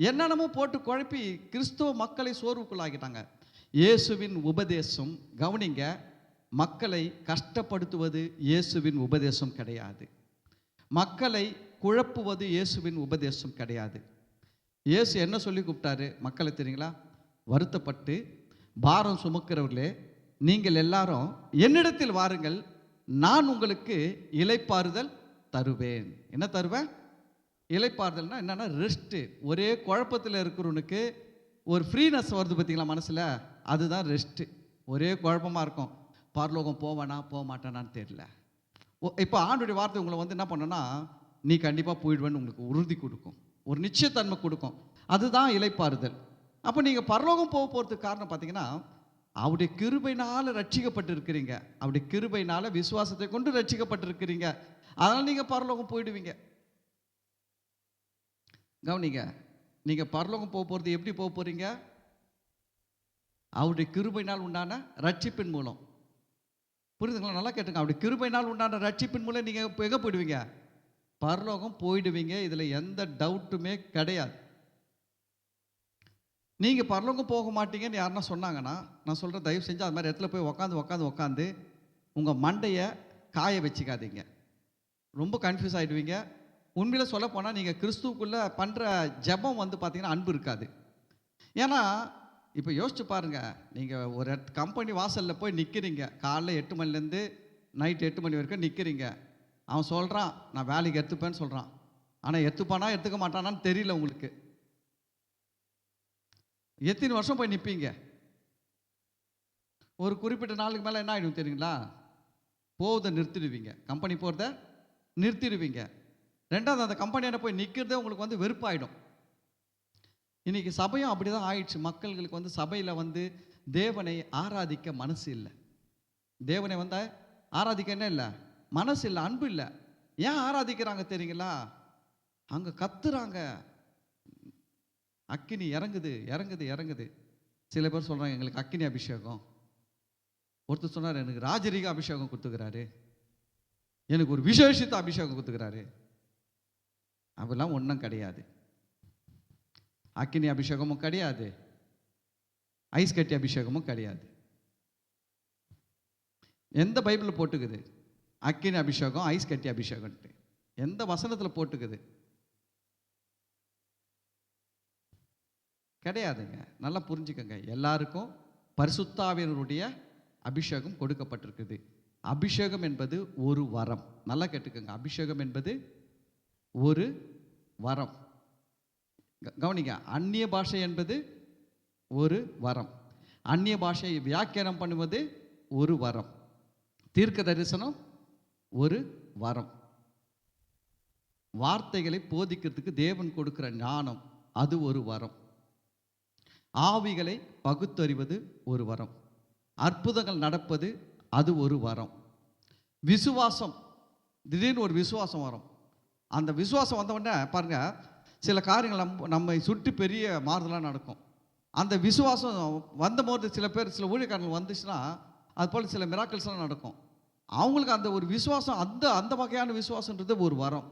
என்னென்னமோ போட்டு குழப்பி கிறிஸ்துவ மக்களை சோர்வுக்குள்ளாக்கிட்டாங்க. இயேசுவின் உபதேசம், கவனிங்க, மக்களை கஷ்டப்படுத்துவது இயேசுவின் உபதேசம் கிடையாது. மக்களை குழப்புவது இயேசுவின் உபதேசம் கிடையாது. இயேசு என்ன சொல்லி கூப்பிட்டாரு மக்களை தெரியுங்களா? வருத்தப்பட்டு பாரம் சுமக்கிறவர்களே, நீங்கள் எல்லாரும் என்னிடத்தில் வாருங்கள், நான் உங்களுக்கு இளைப்பாறுதல் தருவேன். என்ன தருவேன்? இளைப்பாறுதல்னா என்னன்னா ரெஸ்ட்டு. ஒரே குழப்பத்தில் இருக்கிறவனுக்கு ஒரு ஃப்ரீனஸ் வருது பார்த்தீங்களா மனசில், அதுதான் ரெஸ்ட்டு. ஒரே குழப்பமாக இருக்கும், பரலோகம் போவேனா போக மாட்டேனான்னு தெரியல. இப்போ ஆண்டுடைய வார்த்தை உங்களை வந்து என்ன பண்ணோன்னா, நீ கண்டிப்பாக போயிடுவேன்னு உங்களுக்கு உறுதி கொடுக்கும், ஒரு நிச்சயத்தன்மை கொடுக்கும். அதுதான் இளைப்பாறுதல். அப்போ நீங்கள் பரலோகம் போக போகிறதுக்கு காரணம் பார்த்தீங்கன்னா, அவருடைய கிருபையினால் ரட்சிக்கப்பட்டு இருக்கிறீங்க. அவருடைய கிருபையினால் விசுவாசத்தை கொண்டு ரட்சிக்கப்பட்டு இருக்கிறீங்க. அதனால் நீங்கள் பரலோகம் போயிடுவீங்க. கவனிங்க, நீங்கள் பரலோகம் போக போகிறது எப்படி போக போகிறீங்க? அவருடைய கிருபையினால் உண்டான ரட்சிப்பின் மூலம். புரியுதுங்களா? நல்லா கேட்டுங்க. அவருடைய கிருபையினால் உண்டான ரட்சிப்பின் மூலம் நீங்கள் இப்போ எங்கே போயிடுவீங்க? பரலோகம் போயிடுவீங்க. இதில் எந்த டவுட்டுமே கிடையாது. நீங்கள் பரலோகம் போக மாட்டீங்கன்னு யாருன்னா சொன்னாங்கன்னா, நான் சொல்கிறேன், தயவு செஞ்சு அது மாதிரி இடத்துல போய் உக்காந்து உங்கள் மண்டையை காய வச்சுக்காதீங்க. ரொம்ப கன்ஃபியூஸ் ஆகிடுவீங்க. உண்மையில் சொல்ல போனால் நீங்கள் கிறிஸ்துவுக்குள்ளே பண்ணுற ஜெபம் வந்து பார்த்தீங்கன்னா அன்பு இருக்காது. ஏன்னா இப்போ யோசிச்சு பாருங்கள், நீங்கள் ஒரு கம்பெனி வாசலில் போய் நிற்கிறீங்க, காலைல 8 மணிலேருந்து நைட் 8 மணி வரைக்கும் நிற்கிறீங்க. அவன் சொல்கிறான் நான் வேலைக்கு எடுத்துப்பேன்னு சொல்கிறான். ஆனால் எடுத்துப்பானா எடுத்துக்க மாட்டானான்னு தெரியல உங்களுக்கு. எத்தனை வருஷம் போய் நிற்பீங்க? ஒரு குறிப்பிட்ட நாளுக்கு மேலே என்ன ஆகிடும் தெரியுங்களா? போவதை நிறுத்திடுவீங்க, கம்பெனி போகிறத நிறுத்திடுவீங்க. ரெண்டாவது, அந்த கம்பெனியான போய் நிற்கிறதே உங்களுக்கு வந்து வெறுப்பாயிடும். இன்றைக்கி சபையும் அப்படி தான் ஆயிடுச்சு. மக்களுக்கு வந்து சபையில் வந்து தேவனை ஆராதிக்க மனசு இல்லை. தேவனை வந்து ஆராதிக்க என்ன இல்லை? மனசு இல்லை, அன்பு இல்லை. ஏன் ஆராதிக்கிறாங்க தெரியுங்களா? அங்கே கத்துறாங்க, அக்கினி இறங்குது இறங்குது இறங்குது. சில பேர் சொல்கிறாங்க எங்களுக்கு அக்கினி அபிஷேகம். ஒருத்தர் சொன்னார் எனக்கு ராஜரீக அபிஷேகம் கொடுத்துக்கிறாரு, எனக்கு ஒரு விசேஷித்த அபிஷேகம் கொடுத்துக்கிறாரு. அப்படிலாம் ஒன்றும் கிடையாது. அக்கினி அபிஷேகமும் கிடையாது, ஐஸ் கட்டி அபிஷேகமும் கிடையாது. எந்த பைபிளில் போட்டுக்குது அக்கினி அபிஷேகம் ஐஸ் கட்டி அபிஷேகம்ட்டு? எந்த வசனத்தில் போட்டுக்குது? கிடையாதுங்க. நல்லா புரிஞ்சுக்கங்க. எல்லாருக்கும் பரிசுத்த ஆவியானவருடைய அபிஷேகம் கொடுக்கப்பட்டிருக்குது. அபிஷேகம் என்பது ஒரு வரம். நல்லா கேட்டுக்கோங்க, அபிஷேகம் என்பது ஒரு வரம். கவனிங்க, அந்நிய பாஷை என்பது ஒரு வரம். அந்நிய பாஷையை வியாக்கியானம் பண்ணுவது ஒரு வரம். தீர்க்க தரிசனம் ஒரு வரம். வார்த்தைகளை போதிக்கிறதுக்கு தேவன் கொடுக்கிற ஞானம் அது ஒரு வரம். ஆவிகளை பகுத்தறிவது ஒரு வரம். அற்புதங்கள் நடப்பது அது ஒரு வரம். விசுவாசம், திடீர்னு ஒரு விசுவாசம் வரும். அந்த விசுவாசம் வந்த உடனே பாருங்க, சில காரியங்கள் நம்மை சுற்றி பெரிய மாறுதலாக நடக்கும். அந்த விசுவாசம் வந்தபோது சில பேர், சில ஊழியக்காரர்கள் வந்துச்சுன்னா அது போல் சில மிராக்கிள்ஸ்லாம் நடக்கும். அவங்களுக்கு அந்த ஒரு விசுவாசம், அந்த வகையான விசுவாசன்றது ஒரு வரம்.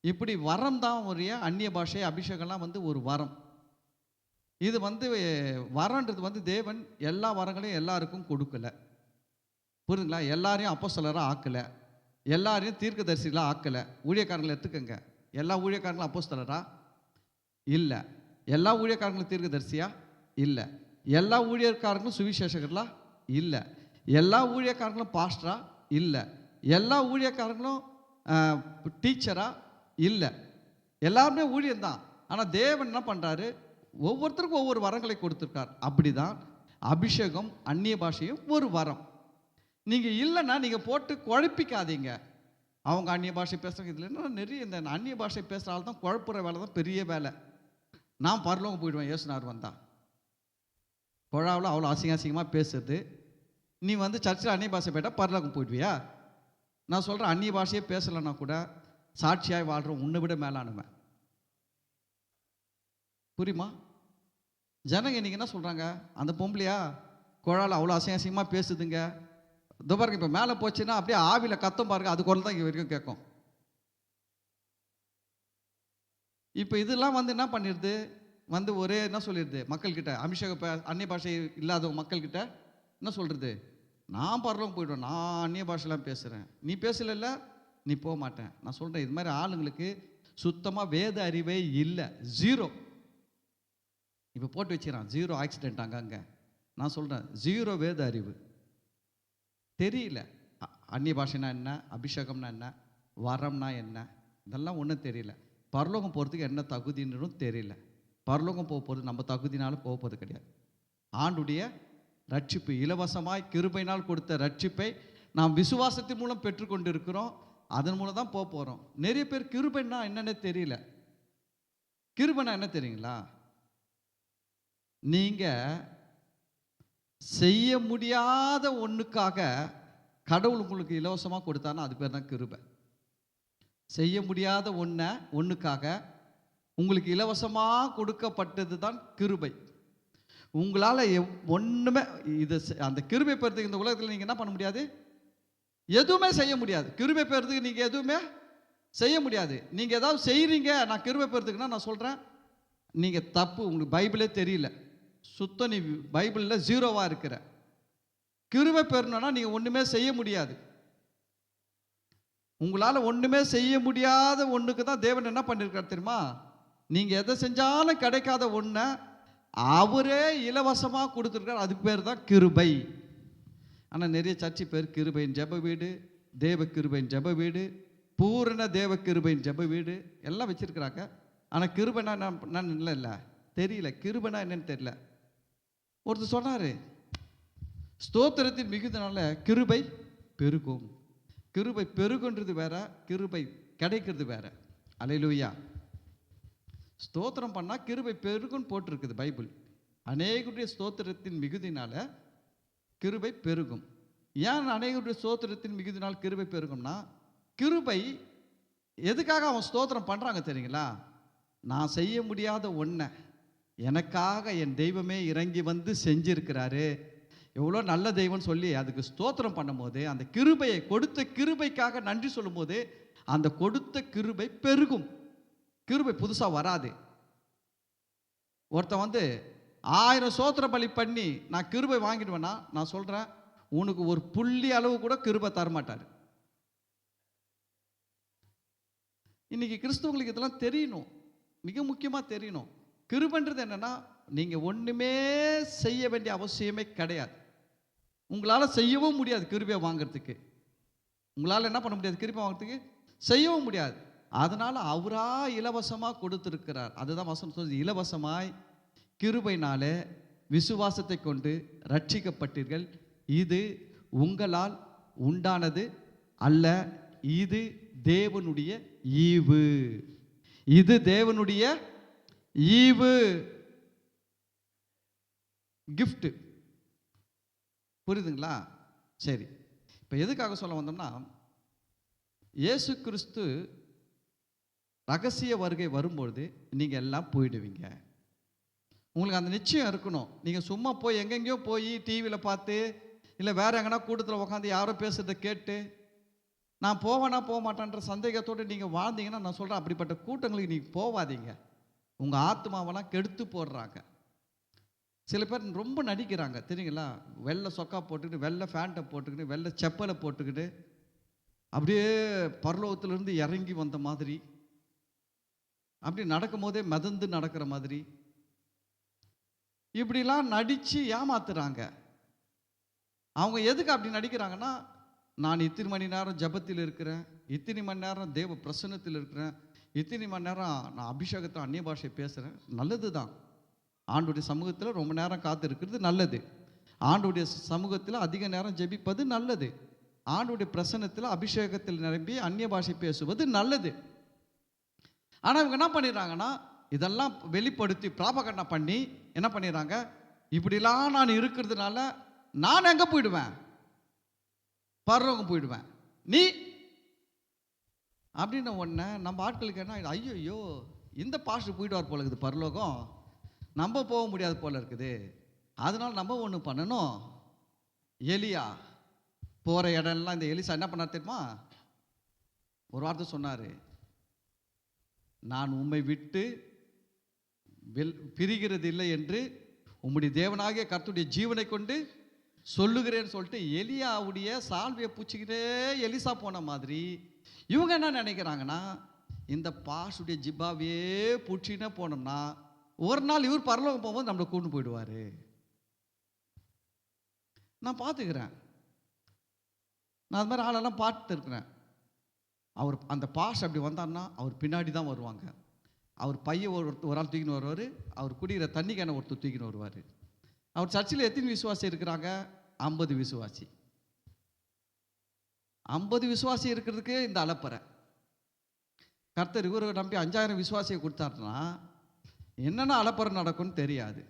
இப்படி வரம் தான் உரிய அந்நிய பாஷை அபிஷேகம்லாம் வந்து ஒரு வரம். இது வந்து வரன்றது வந்து தேவன் எல்லா வரங்களையும் எல்லாருக்கும் கொடுக்கல. புரியுதுங்களா? எல்லாரையும் அப்போஸ்தலராக ஆக்கலை, எல்லாரையும் தீர்க்கதரிசிகளாக ஆக்கலை. ஊழியக்காரங்களை எடுத்துக்கங்க, எல்லா ஊழியக்காரங்களும் அப்போஸ்தலரா இல்லை, எல்லா ஊழியக்காரங்களும் தீர்க்கதரிசியா இல்லை, எல்லா ஊழியக்காரங்களும் சுவிசேஷகர்களா இல்லை, எல்லா ஊழியக்காரங்களும் பாஸ்டரா இல்லை, எல்லா ஊழியக்காரங்களும் டீச்சரா இல்லை. எல்லாருமே ஊழியம்தான். ஆனால் தேவன் என்ன பண்ணுறாரு? ஒவ்வொருத்தருக்கும் ஒவ்வொரு வரங்களை கொடுத்துருக்கார். அப்படிதான் அபிஷேகம் அந்நிய பாஷையும் ஒரு வரம். நீங்கள் இல்லைன்னா நீங்கள் போட்டு குழப்பிக்காதீங்க. அவங்க அந்நிய பாஷை பேசுகிறாங்க, இதில் என்ன நிறைய இந்த அந்நிய பாஷை பேசுகிற ஆள் தான் குழப்புற வேலை தான் பெரிய வேலை. நான் பரலோகம் போயிடுவேன் இயேசுநாதர் வந்தா. குழாவில் அவ்வளோ அசிங்கமாக பேசுறது. நீ வந்து சர்ச்சில் அந்நிய பாஷை போயிட்டால் பரலோகம் போயிடுவியா? நான் சொல்கிறேன், அந்நிய பாஷையே பேசலைன்னா கூட சாட்சியாய் வாழ்கிறோம் உன்னை விட மேலானவன். புரியுமா? ஜனங்க இன்னைக்கு என்ன சொல்கிறாங்க, அந்த பொம்பளையா குழாவில் அவ்வளோ அசிங்கமாக பேசுதுங்க, இதோ பாருங்க இப்போ மேலே போச்சுன்னா அப்படியே ஆவியில் கத்தம் பாருங்க, அது குரல் தான் இங்கே வரைக்கும் கேட்கும். இப்போ இதெல்லாம் வந்து என்ன பண்ணிடுது, வந்து ஒரே என்ன சொல்லிடுது மக்கள்கிட்ட, அபிஷேக அந்நிய பாஷை இல்லாதவங்க மக்கள்கிட்ட என்ன சொல்கிறது, நான் பரலோகம் போய்டுவேன், நான் அந்நிய பாஷைலாம் பேசுகிறேன், நீ பேசலைல்ல நீ போக மாட்டேன். நான் சொல்கிறேன், இது மாதிரி ஆளுங்களுக்கு சுத்தமாக வேத அறிவே இல்லை, ஜீரோ. இப்போ போட்டு வச்சுக்கிறான் ஜீரோ ஆக்சிடென்ட் அங்கங்கே. நான் சொல்கிறேன், ஜீரோ வேத அறிவு தெரியல. அந்நிய பாஷைனா என்ன, அபிஷேகம்னா என்ன, வரம்னா என்ன, இதெல்லாம் ஒன்றும் தெரியல. பரலோகம் போகிறதுக்கு என்ன தகுதின்னு தெரியல. பரலோகம் போக போகிறது நம்ம தகுதினாலும் போக போகிறது கிடையாது. ஆண்டுடைய ரட்சிப்பு இலவசமாய் கிருபையினால் கொடுத்த ரட்சிப்பை நாம் விசுவாசத்தின் மூலம் பெற்றுக்கொண்டு இருக்கிறோம். அதன் மூலம் தான் போக போகிறோம். நிறைய பேர் கிருபைன்னா என்னென்ன தெரியல. கிருபைனா என்ன தெரியுங்களா? நீங்கள் செய்ய முடியாத ஒன்றுக்காக கடவுள் உங்களுக்கு இலவசமாக கொடுத்தானா அது பேர் தான் கிருபை. செய்ய முடியாத ஒன்றுக்காக உங்களுக்கு இலவசமாக கொடுக்கப்பட்டது தான் கிருபை. உங்களால் ஒன்றுமே இது அந்த கிருபை பெறதுக்கு இந்த உலகத்தில் நீங்கள் என்ன பண்ண முடியாது, எதுவுமே செய்ய முடியாது. கிருபை பெறதுக்கு நீங்கள் எதுவுமே செய்ய முடியாது. நீங்கள் ஏதாவது செய்கிறீங்க நான் கிருபை பெறதுக்குன்னா நான் சொல்கிறேன், நீங்கள் தப்பு. உங்களுக்கு பைபிளே தெரியல, சுத்தம். நீ பைபிளில் ஜீரோவாக இருக்கிற. கிருபை பெறணும்னா நீங்கள் ஒன்றுமே செய்ய முடியாது. உங்களால் ஒன்றுமே செய்ய முடியாத ஒன்றுக்கு தான் தேவன் என்ன பண்ணியிருக்கார் தெரியுமா? நீங்கள் எதை செஞ்சாலும் கிடைக்காத ஒன்றை அவரே இலவசமாக கொடுத்துருக்கார். அதுக்கு பேர் தான் கிருபை. ஆனால் நிறைய சர்ச்சை பேர் கிருபையின் ஜெப வீடு, தேவ கிருபையின் ஜெப வீடு, பூரண தேவ கிருபையின் ஜெப வீடு எல்லாம் வச்சிருக்கிறாங்க. ஆனால் கிருபைனா நான் இல்லை தெரியல. கிருபைனா என்னன்னு தெரியல. ஒருத்தர் சொன்னார், ஸ்தோத்திரத்தின் மிகுதினால கிருபை பெருகும். கிருபை பெருகுன்றது வேற, கிருபை கிடைக்கிறது வேற. அல்லேலூயா. ஸ்தோத்திரம் பண்ணால் கிருபை பெருகுன்னு போட்டிருக்குது பைபிள். அநேகருடைய ஸ்தோத்திரத்தின் மிகுதினால கிருபை பெருகும். ஏன் அநேகருடைய ஸ்தோத்திரத்தின் மிகுதினால் கிருபை பெருகும்னா, கிருபை எதுக்காக அவன் ஸ்தோத்திரம் பண்ணுறாங்க தெரியுங்களா? நான் செய்ய முடியாத ஒன்றை எனக்காக என் தெய்வமே இறங்கி வந்து செஞ்சிருக்கிறாரு, எவ்வளோ நல்ல தெய்வம்னு சொல்லி அதுக்கு ஸ்தோத்திரம் பண்ணும்போது, அந்த கிருபையை கொடுத்த கிருபைக்காக நன்றி சொல்லும் போது அந்த கொடுத்த கிருபை பெருகும். கிருபை புதுசாக வராது. ஒருத்தன் வந்து 1000 சோத்திர பலி பண்ணி நான் கிருபை வாங்கிடுவேன்னா நான் சொல்கிறேன், உனக்கு ஒரு புள்ளி அளவு கூட கிருபை தரமாட்டார். இன்னைக்கு கிறிஸ்தவங்களுக்கு இதெல்லாம் தெரியணும், மிக முக்கியமாக தெரியணும். கிருபைன்றது என்னன்னா, நீங்கள் ஒன்றுமே செய்ய வேண்டிய அவசியமே கிடையாது. உங்களால் செய்யவும் முடியாது கிருபையை வாங்கிறதுக்கு. உங்களால் என்ன பண்ண முடியாது, கிருபை வாங்கிறதுக்கு செய்யவும் முடியாது. அதனால் அவராக இலவசமாக கொடுத்துருக்கிறார். அதுதான் வசனம் சொல்லுது, இலவசமாய் கிருபையினாலே விசுவாசத்தை கொண்டு ரட்சிக்கப்பட்டீர்கள், இது உங்களால் உண்டானது அல்ல, இது தேவனுடைய ஈவு. இது தேவனுடைய ஈவு, கிஃப்ட். புரியுதுங்களா? சரி, இப்போ எதுக்காக சொல்ல வந்தோம்னா, இயேசு கிறிஸ்து ரகசிய வருகை வரும்பொழுது நீங்கள் எல்லாம் போயிடுவீங்க. உங்களுக்கு அந்த நிச்சயம் இருக்கணும். நீங்கள் சும்மா போய் எங்கெங்கேயோ போய் டிவியில் பார்த்து இல்லை வேற எங்கன்னா கூட்டத்தில் உட்காந்து யாரோ பேசுறதை கேட்டு நான் போவேனா போக மாட்டேன்ற சந்தேகத்தோடு நீங்கள் வாழ்ந்தீங்கன்னா நான் சொல்கிறேன், அப்படிப்பட்ட கூட்டங்களுக்கு நீங்கள் போவாதீங்க. உங்கள் ஆத்மாவெல்லாம் கெடுத்து போடுறாங்க. சில பேர் ரொம்ப நடிக்கிறாங்க தெரியுங்களா? வெள்ளை சொக்கா போட்டுக்கிட்டு, வெள்ளை ஃபேண்ட்டை போட்டுக்கிட்டு, வெள்ளை செப்பலை போட்டுக்கிட்டு, அப்படியே பரலோகத்திலிருந்து இறங்கி வந்த மாதிரி, அப்படி நடக்கும் போதே மிதந்து நடக்கிற மாதிரி, இப்படிலாம் நடித்து ஏமாத்துறாங்க. அவங்க எதுக்கு அப்படி நடிக்கிறாங்கன்னா, நான் இத்தனை மணி நேரம் ஜபத்தில் இருக்கிறேன், இத்தனை மணி நேரம் தேவ பிரசன்னத்தில் இருக்கிறேன், இத்தனை மணி நேரம் நான் அபிஷேகத்தை அந்நிய பாஷை பேசுகிறேன். நல்லது தான், ஆண்டுடைய சமூகத்தில் ரொம்ப நேரம் காத்து இருக்கிறது நல்லது. ஆண்டவருடைய சமூகத்தில் அதிக நேரம் ஜெபிப்பது நல்லது. ஆண்டவருடைய பிரசன்னத்தில் அபிஷேகத்தில் நிரம்பி அந்நிய பாஷை பேசுவது நல்லது. ஆனால் இவங்க என்ன பண்ணிடுறாங்கன்னா, இதெல்லாம் வெளிப்படுத்தி பிராபகண்டா பண்ணி என்ன பண்ணிடுறாங்க, இப்படிலாம் நான் இருக்கிறதுனால நான் எங்கே போயிடுவேன், பரலோகம் போயிடுவேன், நீ அப்படின்ன உடனே நம்ம ஆட்களுக்கு என்ன, ஐயோ இந்த பாஸ்டர் போயிடுவார் போல இருக்குது பரலோகம், நம்ம போக முடியாது போல இருக்குது, அதனால நம்ம ஒன்று பண்ணணும். எலியா போகிற இடம்லாம் இந்த எலிசா என்ன பண்ணார் தெரியுமா, ஒரு வார்த்தை சொன்னார், நான் உம்மை விட்டு பிரிகிறது இல்லை என்று உம்முடைய தேவனாகிய கர்த்தருடைய ஜீவனை கொண்டு சொல்லுகிறேன்னு சொல்லிட்டு எலியாவுடைய சால்வையை பூச்சிக்கிட்டே எலிசா போன மாதிரி இவங்க என்ன நினைக்கிறாங்கன்னா, இந்த பாசுடைய ஜிப்பாவையே பூச்சினே போனோம்னா ஒரு நாள் இவர் பரலோகம் போகும்போது நம்மளை கூண்டு போயிடுவார். நான் பார்த்துக்கிறேன், நான் அது மாதிரி ஆளெல்லாம் பார்த்து இருக்கிறேன். அவர் அந்த பாஷ் அப்படி வந்தார்னா அவர் பின்னாடி தான் வருவாங்க. அவர் பையன் ஒரு ஆள் தூக்கின்னு வருவார், அவர் குடிக்கிற தண்ணி கேனை ஒருத்தர் தூக்கின்னு வருவார். அவர் சர்ச்சில் எத்தனை விசுவாசி இருக்கிறாங்க, 50 விசுவாசி. 50 விசுவாசி இருக்கிறதுக்கு இந்த அலப்பறை. கர்த்தர் இவரை நம்பி 5000 விசுவாசியை கொடுத்தாருன்னா என்னென்ன அலப்பறை நடக்கும்னு தெரியாது.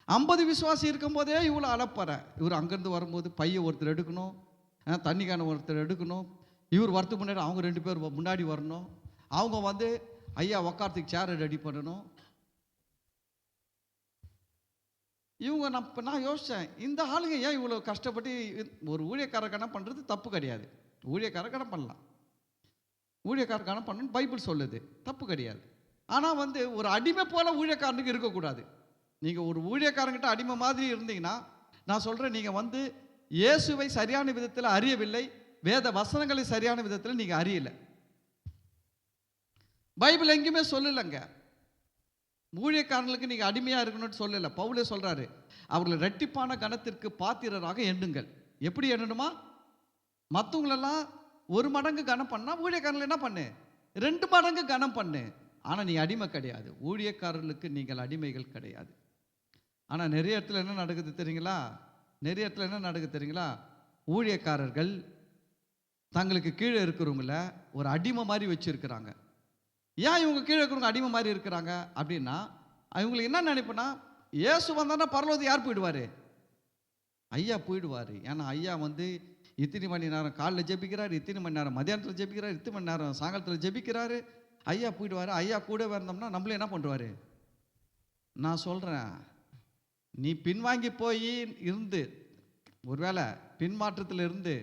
50 விசுவாசி இருக்கும்போதே இவ்வளோ அலப்பறை. இவர் அங்கேருந்து வரும்போது பையை ஒருத்தர் எடுக்கணும், தண்ணி கேனை ஒருத்தர் எடுக்கணும், இவர் வரத்துக்கு முன்னாடி அவங்க 2 பேர் முன்னாடி வரணும், அவங்க வந்து ஐயா உக்காரத்துக்கு சேரை ரெடி பண்ணணும். இவங்க நான் யோசித்தேன், இந்த ஆளுங்க ஏன் இவ்வளோ கஷ்டப்பட்டு ஒரு ஊழியக்காரக்கான பண்ணுறது தப்பு கிடையாது, ஊழியக்காரக்கான பண்ணலாம், ஊழியக்காரக்கான பண்ணணும் பைபிள் சொல்லுது, தப்பு கிடையாது. ஆனால் வந்து ஒரு அடிமை போல ஊழியக்காரனுக்கு இருக்கக்கூடாது. நீங்கள் ஒரு ஊழியக்காரங்கிட்ட அடிமை மாதிரி இருந்தீங்கன்னா நான் சொல்கிறேன், நீங்கள் வந்து இயேசுவை சரியான விதத்தில் அறியவில்லை, வேத வசனங்களை சரியான விதத்தில் நீங்கள் அறியலை. பைபிள் எங்கேயுமே சொல்லலைங்க ஊழியக்காரர்களுக்கு நீங்கள் அடிமையாக இருக்கணும்னு சொல்லலை. பவுலே சொல்கிறாரு, அவர்களை இரட்டிப்பான கனத்திற்கு பாத்திரராக எண்ணுங்கள். எப்படி எண்ணணுமா, மற்றவங்களெல்லாம் 1 மடங்கு கனம் பண்ணால் ஊழியக்காரர்கள் என்ன பண்ணு, 2 மடங்கு கனம் பண்ணு. ஆனால் நீ அடிமை கிடையாது, ஊழியக்காரர்களுக்கு நீங்கள் அடிமைகள் கிடையாது. ஆனால் நிறைய இடத்துல என்ன நடக்குது தெரியுங்களா, நிறைய இடத்துல என்ன நடக்குது தெரியுங்களா, ஊழியக்காரர்கள் தங்களுக்கு கீழே இருக்கிறவங்கள ஒரு அடிமை மாதிரி வச்சுருக்கிறாங்க. ஏன் இவங்க கீழே இருக்கிறவங்க அடிமை மாதிரி இருக்கிறாங்க அப்படின்னா, அவங்களுக்கு என்ன நினைப்புனா, இயேசு வந்தானா பரலோகத்துக்கு யார் போயிடுவார், ஐயா போயிடுவார். ஏன்னா ஐயா வந்து இத்தனை மணி நேரம் காலையில் ஜெபிக்கிறார், இத்தனை மணி நேரம் மதியானத்தில் ஜெபிக்கிறார், இத்தனை மணி நேரம் சாயங்காலத்தில் ஜெபிக்கிறாரு, ஐயா போயிடுவார். ஐயா கூட வந்தோம்னா நம்மள என்ன பண்ணுவார். நான் சொல்கிறேன், நீ பின்வாங்கி போய் இருந்து ஒருவேளை பின்மாற்றத்தில் இருந்து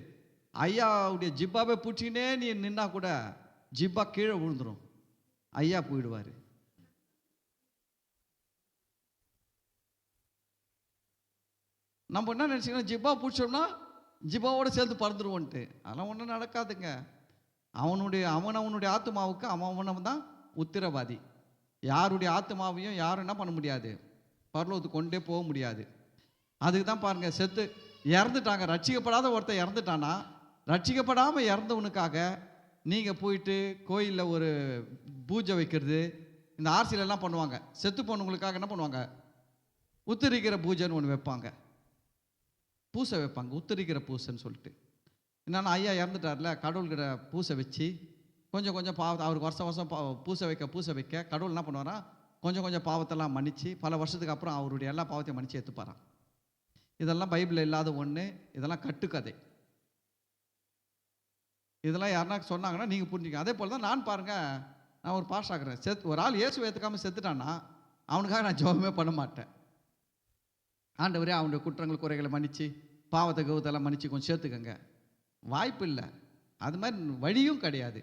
ஐயாவுடைய ஜிப்பாவை பூச்சினே நீ நின்னா கூட ஜிப்பா கீழே விழுந்துடும், ஐயா போயிடுவார். நம்ம என்ன நினச்சிக்கணும், ஜிப்பா பிடிச்சோம்னா ஜிப்பாவோட சேர்ந்து பறந்துடுவோன்ட்டு. அதெல்லாம் ஒன்றும் நடக்காதுங்க. அவனுடைய ஆத்மாவுக்கு அவன் தான் உத்திரவாதி. யாருடைய ஆத்மாவையும் யாரும் என்ன பண்ண முடியாது, பரலோகத்துக்கு கொண்டே போக முடியாது. அதுக்கு தான் பாருங்கள், செத்து இறந்துட்டாங்க, ரட்சிக்கப்படாத ஒருத்தர் இறந்துட்டானா, ரட்சிக்கப்படாமல் இறந்தவனுக்காக நீங்கள் போயிட்டு கோயிலில் ஒரு பூஜை வைக்கிறது, இந்த ஆர்சிலெல்லாம் பண்ணுவாங்க. செத்து போனவங்களுக்காக என்ன பண்ணுவாங்க, உத்தரிக்கிற பூஜைன்னு ஒன்று வைப்பாங்க, பூசை வைப்பாங்க, உத்தரிக்கிற பூசைன்னு சொல்லிட்டு. என்னன்னா ஐயா இறந்துட்டார்ல, கடவுள்கிட்ட பூசை வச்சு கொஞ்சம் கொஞ்சம் அவருக்கு வருஷம் வருஷம் பூசை வைக்க கடவுள் என்ன பண்ணுவாரா, கொஞ்சம் கொஞ்சம் பாவத்தெல்லாம் மன்னிச்சு பல வருஷத்துக்கு அப்புறம் அவருடைய எல்லா பாவத்தையும் மன்னிச்சு ஏற்றுப்பாரான். இதெல்லாம் பைபிளில் இல்லாத ஒன்று, இதெல்லாம் கட்டுக்கதை. இதெல்லாம் யாருன்னா சொன்னாங்கன்னா நீங்கள் புரிஞ்சுக்க. அதே போல் தான் நான் பாருங்கள், நான் ஒரு பாஸ் ஆகிறேன், ஒரு ஆள் இயேசு ஏற்றுக்காமல் செத்துட்டான்னா அவனுக்காக நான் ஜெபமே பண்ண மாட்டேன். ஆண்டவரே அவனுடைய குற்றங்கள் குறைகளை மன்னிச்சு பாவத்தை கவுத்தெல்லாம் மன்னிச்சு கொஞ்சம் சேர்த்துக்கங்க, வாய்ப்பு இல்லை. அது மாதிரி வழியும் கிடையாது.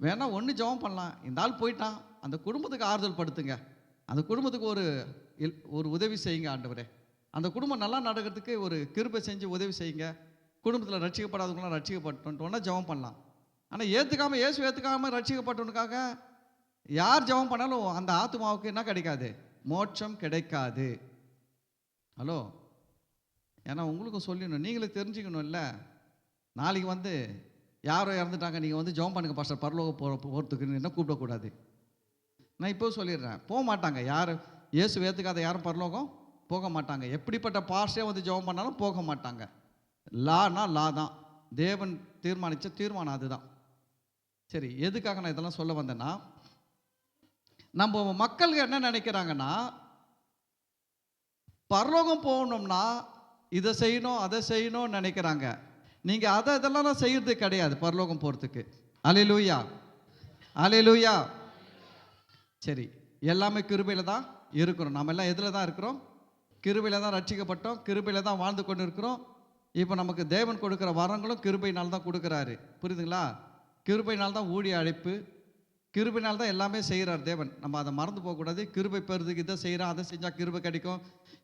வேணா ஒன்று ஜெபம் பண்ணலாம், இந்த ஆள் போயிட்டான், அந்த குடும்பத்துக்கு ஆறுதல் படுத்துங்க, அந்த குடும்பத்துக்கு ஒரு உதவி செய்யுங்க ஆண்டவரே, அந்த குடும்பம் நல்லா நடக்கிறதுக்கு ஒரு கிருபை செஞ்சு உதவி செய்யுங்க, குடும்பத்தில் ரட்சிக்கப்படாதவங்களாம் ரட்சிக்கப்பட்டோன்னா ஜெபம் பண்ணலாம். ஆனால் இயேசு ஏற்றுக்காமல் ரட்சிக்கப்பட்டவனுக்காக யார் ஜெபம் பண்ணாலும் அந்த ஆத்மாவுக்கு என்ன கிடைக்காது, மோட்சம் கிடைக்காது. ஹலோ, ஏன்னா உங்களுக்கும் சொல்லணும், நீங்களும் தெரிஞ்சுக்கணும் இல்லை. நாளைக்கு வந்து யாரோ இறந்துட்டாங்க, நீங்கள் வந்து ஜெபம் பண்ணுங்க பாஸ்டர் பரலோகம் போகிறதுக்குன்னு என்ன கூப்பிடக்கூடாது. நான் இப்போ சொல்லிடுறேன், போக மாட்டாங்க யார், இயேசு ஏற்றுக்காத யாரும் பரலோகம் போக மாட்டாங்க. எப்படிப்பட்ட பாஸ்டே வந்து ஜெபம் பண்ணாலும் போக மாட்டாங்க. லானா லா தான். தேவன் தீர்மானித்த தீர்மானம் அதுதான். சரி, எதுக்காக நான் இதெல்லாம் சொல்ல வந்தேன்னா, நம்ம மக்கள் என்ன நினைக்கிறாங்கன்னா, பரலோகம் போகணும்னா இதை செய்யணும் அதை செய்யணும்னு நினைக்கிறாங்க. நீங்க இதெல்லாம் செய்யறது கிடையாது பரலோகம் போறதுக்கு. அல்லேலூயா, அல்லேலூயா. சரி, எல்லாமே கிருபையில தான் இருக்கிறோம். நம்ம எல்லாம் எதுல தான் இருக்கிறோம்? கிருபையில தான் ரட்சிக்கப்பட்டோம், கிருபையில தான் வாழ்ந்து கொண்டு இருக்கிறோம். இப்போ நமக்கு தேவன் கொடுக்குற வரங்களும் கிருபையினால் தான் கொடுக்குறாரு. புரியுதுங்களா? கிருபையினால் தான் ஊழிய அழைப்பு, கிருபையினால் தான் எல்லாமே செய்கிறார் தேவன். நம்ம அதை மறந்து போகக்கூடாது. கிருபை பெறுறதுக்கு இதை செய்கிறோம், அதை செஞ்சால் கிருபை கிடைக்கும்.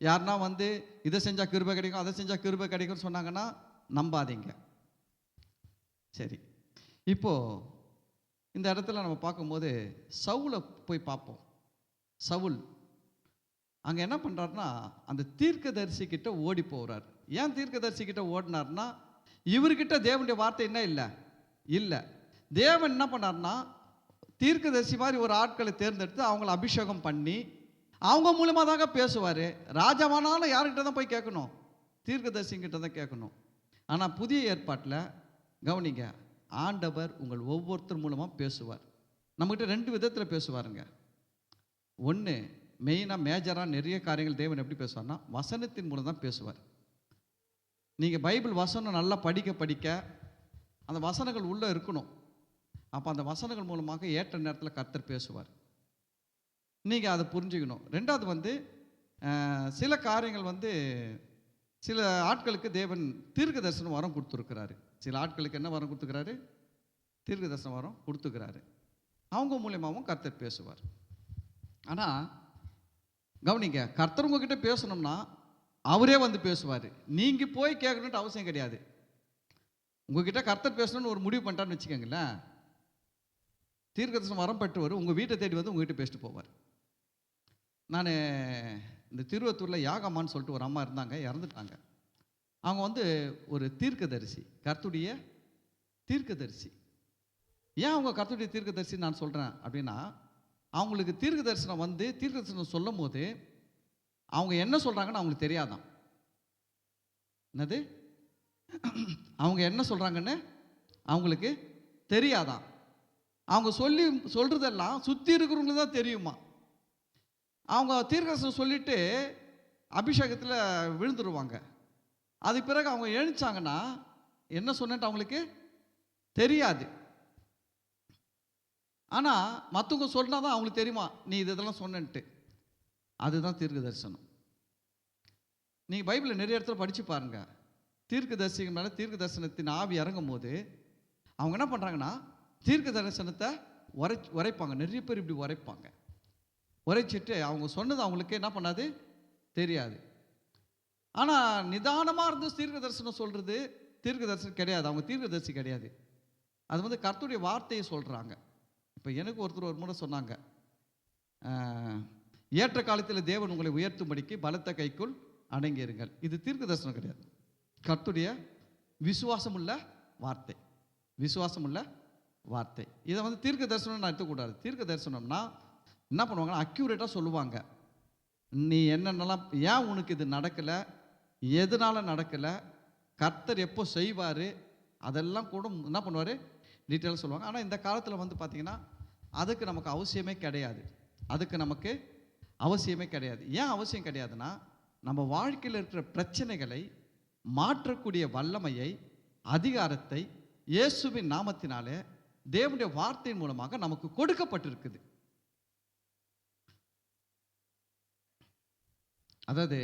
யாருன்னா வந்து இதை செஞ்சால் கிருபை கிடைக்கும், அதை செஞ்சால் கிருபை கிடைக்கும்னு சொன்னாங்கன்னா நம்பாதீங்க. சரி, இப்போ இந்த இடத்துல நம்ம பார்க்கும்போது சவுலை போய் பார்ப்போம். சவுல் அங்கே என்ன பண்ணுறாருன்னா, அந்த தீர்க்கதரிசி கிட்ட ஓடி போகிறார். ஏன் தீர்க்கதரிசி கிட்ட ஓடினார்னா, இவர்கிட்ட தேவனுடைய வார்த்தை என்ன இல்லை. தேவன் என்ன பண்ணார்னா, தீர்க்கதரிசி மாதிரி ஒரு ஆட்களை தேர்ந்தெடுத்து அவங்கள அபிஷேகம் பண்ணி அவங்க மூலமாக தாங்க பேசுவார். ராஜாவானாலும் யார்கிட்ட தான் போய் கேட்கணும்? தீர்க்கதரிசிங்கிட்ட தான் கேட்கணும். ஆனால் புதிய ஏற்பாட்டில் கவனிங்க, ஆண்டவர் உங்கள் ஒவ்வொருத்தர் மூலமாக பேசுவார். நம்மகிட்ட 2 விதத்தில் பேசுவாருங்க. ஒன்று, மெயினாக மேஜராக நிறைய காரியங்கள் தேவன் எப்படி பேசுவார்னா, வசனத்தின் மூலம் தான் பேசுவார். நீங்கள் பைபிள் வசனம் நல்லா படிக்க அந்த வசனங்கள் உள்ளே இருக்கணும். அப்போ அந்த வசனங்கள் மூலமாக ஏற்ற நேரத்தில் கர்த்தர் பேசுவார். நீங்கள் அதை புரிஞ்சுக்கணும். 2வது வந்து சில காரியங்கள் வந்து சில ஆட்களுக்கு தேவன் தீர்க்க தரிசனம் வரம் கொடுத்துருக்கிறாரு. சில ஆட்களுக்கு என்ன வரம் கொடுத்துக்கிறாரு? தீர்க்க தரிசனம் வரம் கொடுத்துக்கிறாரு. அவங்க மூலியமாகவும் கர்த்தர் பேசுவார். ஆனால் கவனிங்க, கர்த்தர் உங்ககிட்ட பேசணும்னா அவரே வந்து பேசுவார். நீங்கள் போய் கேட்கணுன்ட்டு அவசியம் கிடையாது. உங்ககிட்ட கர்த்தர் பேசணும்னு ஒரு முடிவு பண்ணிட்டான்னு வச்சுக்கோங்களேன், தீர்க்கதரிசனம் வரம் பெற்றவர் உங்கள் வீட்டை தேடி வந்து உங்ககிட்ட பேசிட்டு போவார். நான் இந்த திருவத்தூரில் யாகம்மான்னு சொல்லிட்டு ஒரு அம்மா இருந்தாங்க, இறந்துட்டாங்க. அவங்க வந்து ஒரு தீர்க்கதரிசி, கர்த்தருடைய தீர்க்கதரிசி. ஏன் அவங்க கர்த்தருடைய தீர்க்கதரிசி நான் சொல்கிறேன் அப்படின்னா, அவங்களுக்கு தீர்க்க தரிசனம் வந்து தீர்க்க தரிசனம் சொல்லும் போது அவங்க என்ன சொல்கிறாங்கன்னு அவங்களுக்கு தெரியாதான். என்னது? அவங்க என்ன சொல்கிறாங்கன்னு அவங்களுக்கு தெரியாதான். அவங்க சொல்கிறதெல்லாம் சுற்றி இருக்கிறவங்களுக்கு தான் தெரியுமா. அவங்க தீர்க்க தரிசனம் சொல்லிட்டு அபிஷேகத்தில் விழுந்துருவாங்க. அதுக்கு பிறகு அவங்க எழுந்தாங்கன்னா என்ன சொன்னேன்ட்டு அவங்களுக்கு தெரியாது. ஆனால் மற்றவங்க சொன்னால் தான் அவங்களுக்கு தெரியுமா, நீ இதெல்லாம் சொன்னன்ட்டு. அதுதான் தீர்க்க தரிசனம். நீங்கள் பைபிளில் நிறைய இடத்துல படித்து பாருங்கள். தீர்க்க தரிசிகள் மேலே தீர்க்க தரிசனத்தின் ஆவி இறங்கும் போது அவங்க என்ன பண்ணுறாங்கன்னா, தீர்க்க தரிசனத்தை உரைப்பாங்க. நிறைய பேர் இப்படி உரைப்பாங்க. உரைச்சிட்டு அவங்க சொன்னது அவங்களுக்கு என்ன பண்ணாது, தெரியாது. ஆனால் நிதானமாக இருந்து தீர்க்க தரிசனம் சொல்கிறது தீர்க்க தரிசனம் கிடையாது. அவங்க தீர்க்க தரிசி கிடையாது. அது வந்து கர்த்தருடைய வார்த்தையை சொல்கிறாங்க. இப்போ எனக்கு ஒருத்தர் ஒரு முறை சொன்னாங்க, ஏற்ற காலத்தில் தேவன் உங்களை உயர்த்தும்படிக்கு பலத்த கைக்குள் அடங்கியிருங்கள். இது தீர்க்க தரிசனம் கிடையாது, கர்த்தருடைய விசுவாசமுள்ள வார்த்தை. விசுவாசமுள்ள வார்த்தை. இதை வந்து தீர்க்க தரிசனம் நான் எடுத்துக்கூடாது. தீர்க்க தரிசனம்னா என்ன பண்ணுவாங்கன்னா, அக்யூரேட்டாக சொல்லுவாங்க. நீ என்னென்னலாம், ஏன் உனக்கு இது நடக்கலை, எதனால் நடக்கலை, கர்த்தர் எப்போ செய்வார், அதெல்லாம் கூட என்ன பண்ணுவார், டீட்டெயிலாக சொல்லுவாங்க. ஆனால் இந்த காலத்தில் வந்து பார்த்திங்கன்னா அதுக்கு நமக்கு அவசியமே கிடையாது. அதுக்கு நமக்கு அவசியமே கிடையாது. ஏன் அவசியம் கிடையாதுன்னா, நம்ம வாழ்க்கையில் இருக்கிற பிரச்சனைகளை மாற்றக்கூடிய வல்லமையை, அதிகாரத்தை இயேசுவின் நாமத்தினாலே தேவனுடைய வார்த்தையின் மூலமாக நமக்கு கொடுக்கப்பட்டிருக்குது. அதாவது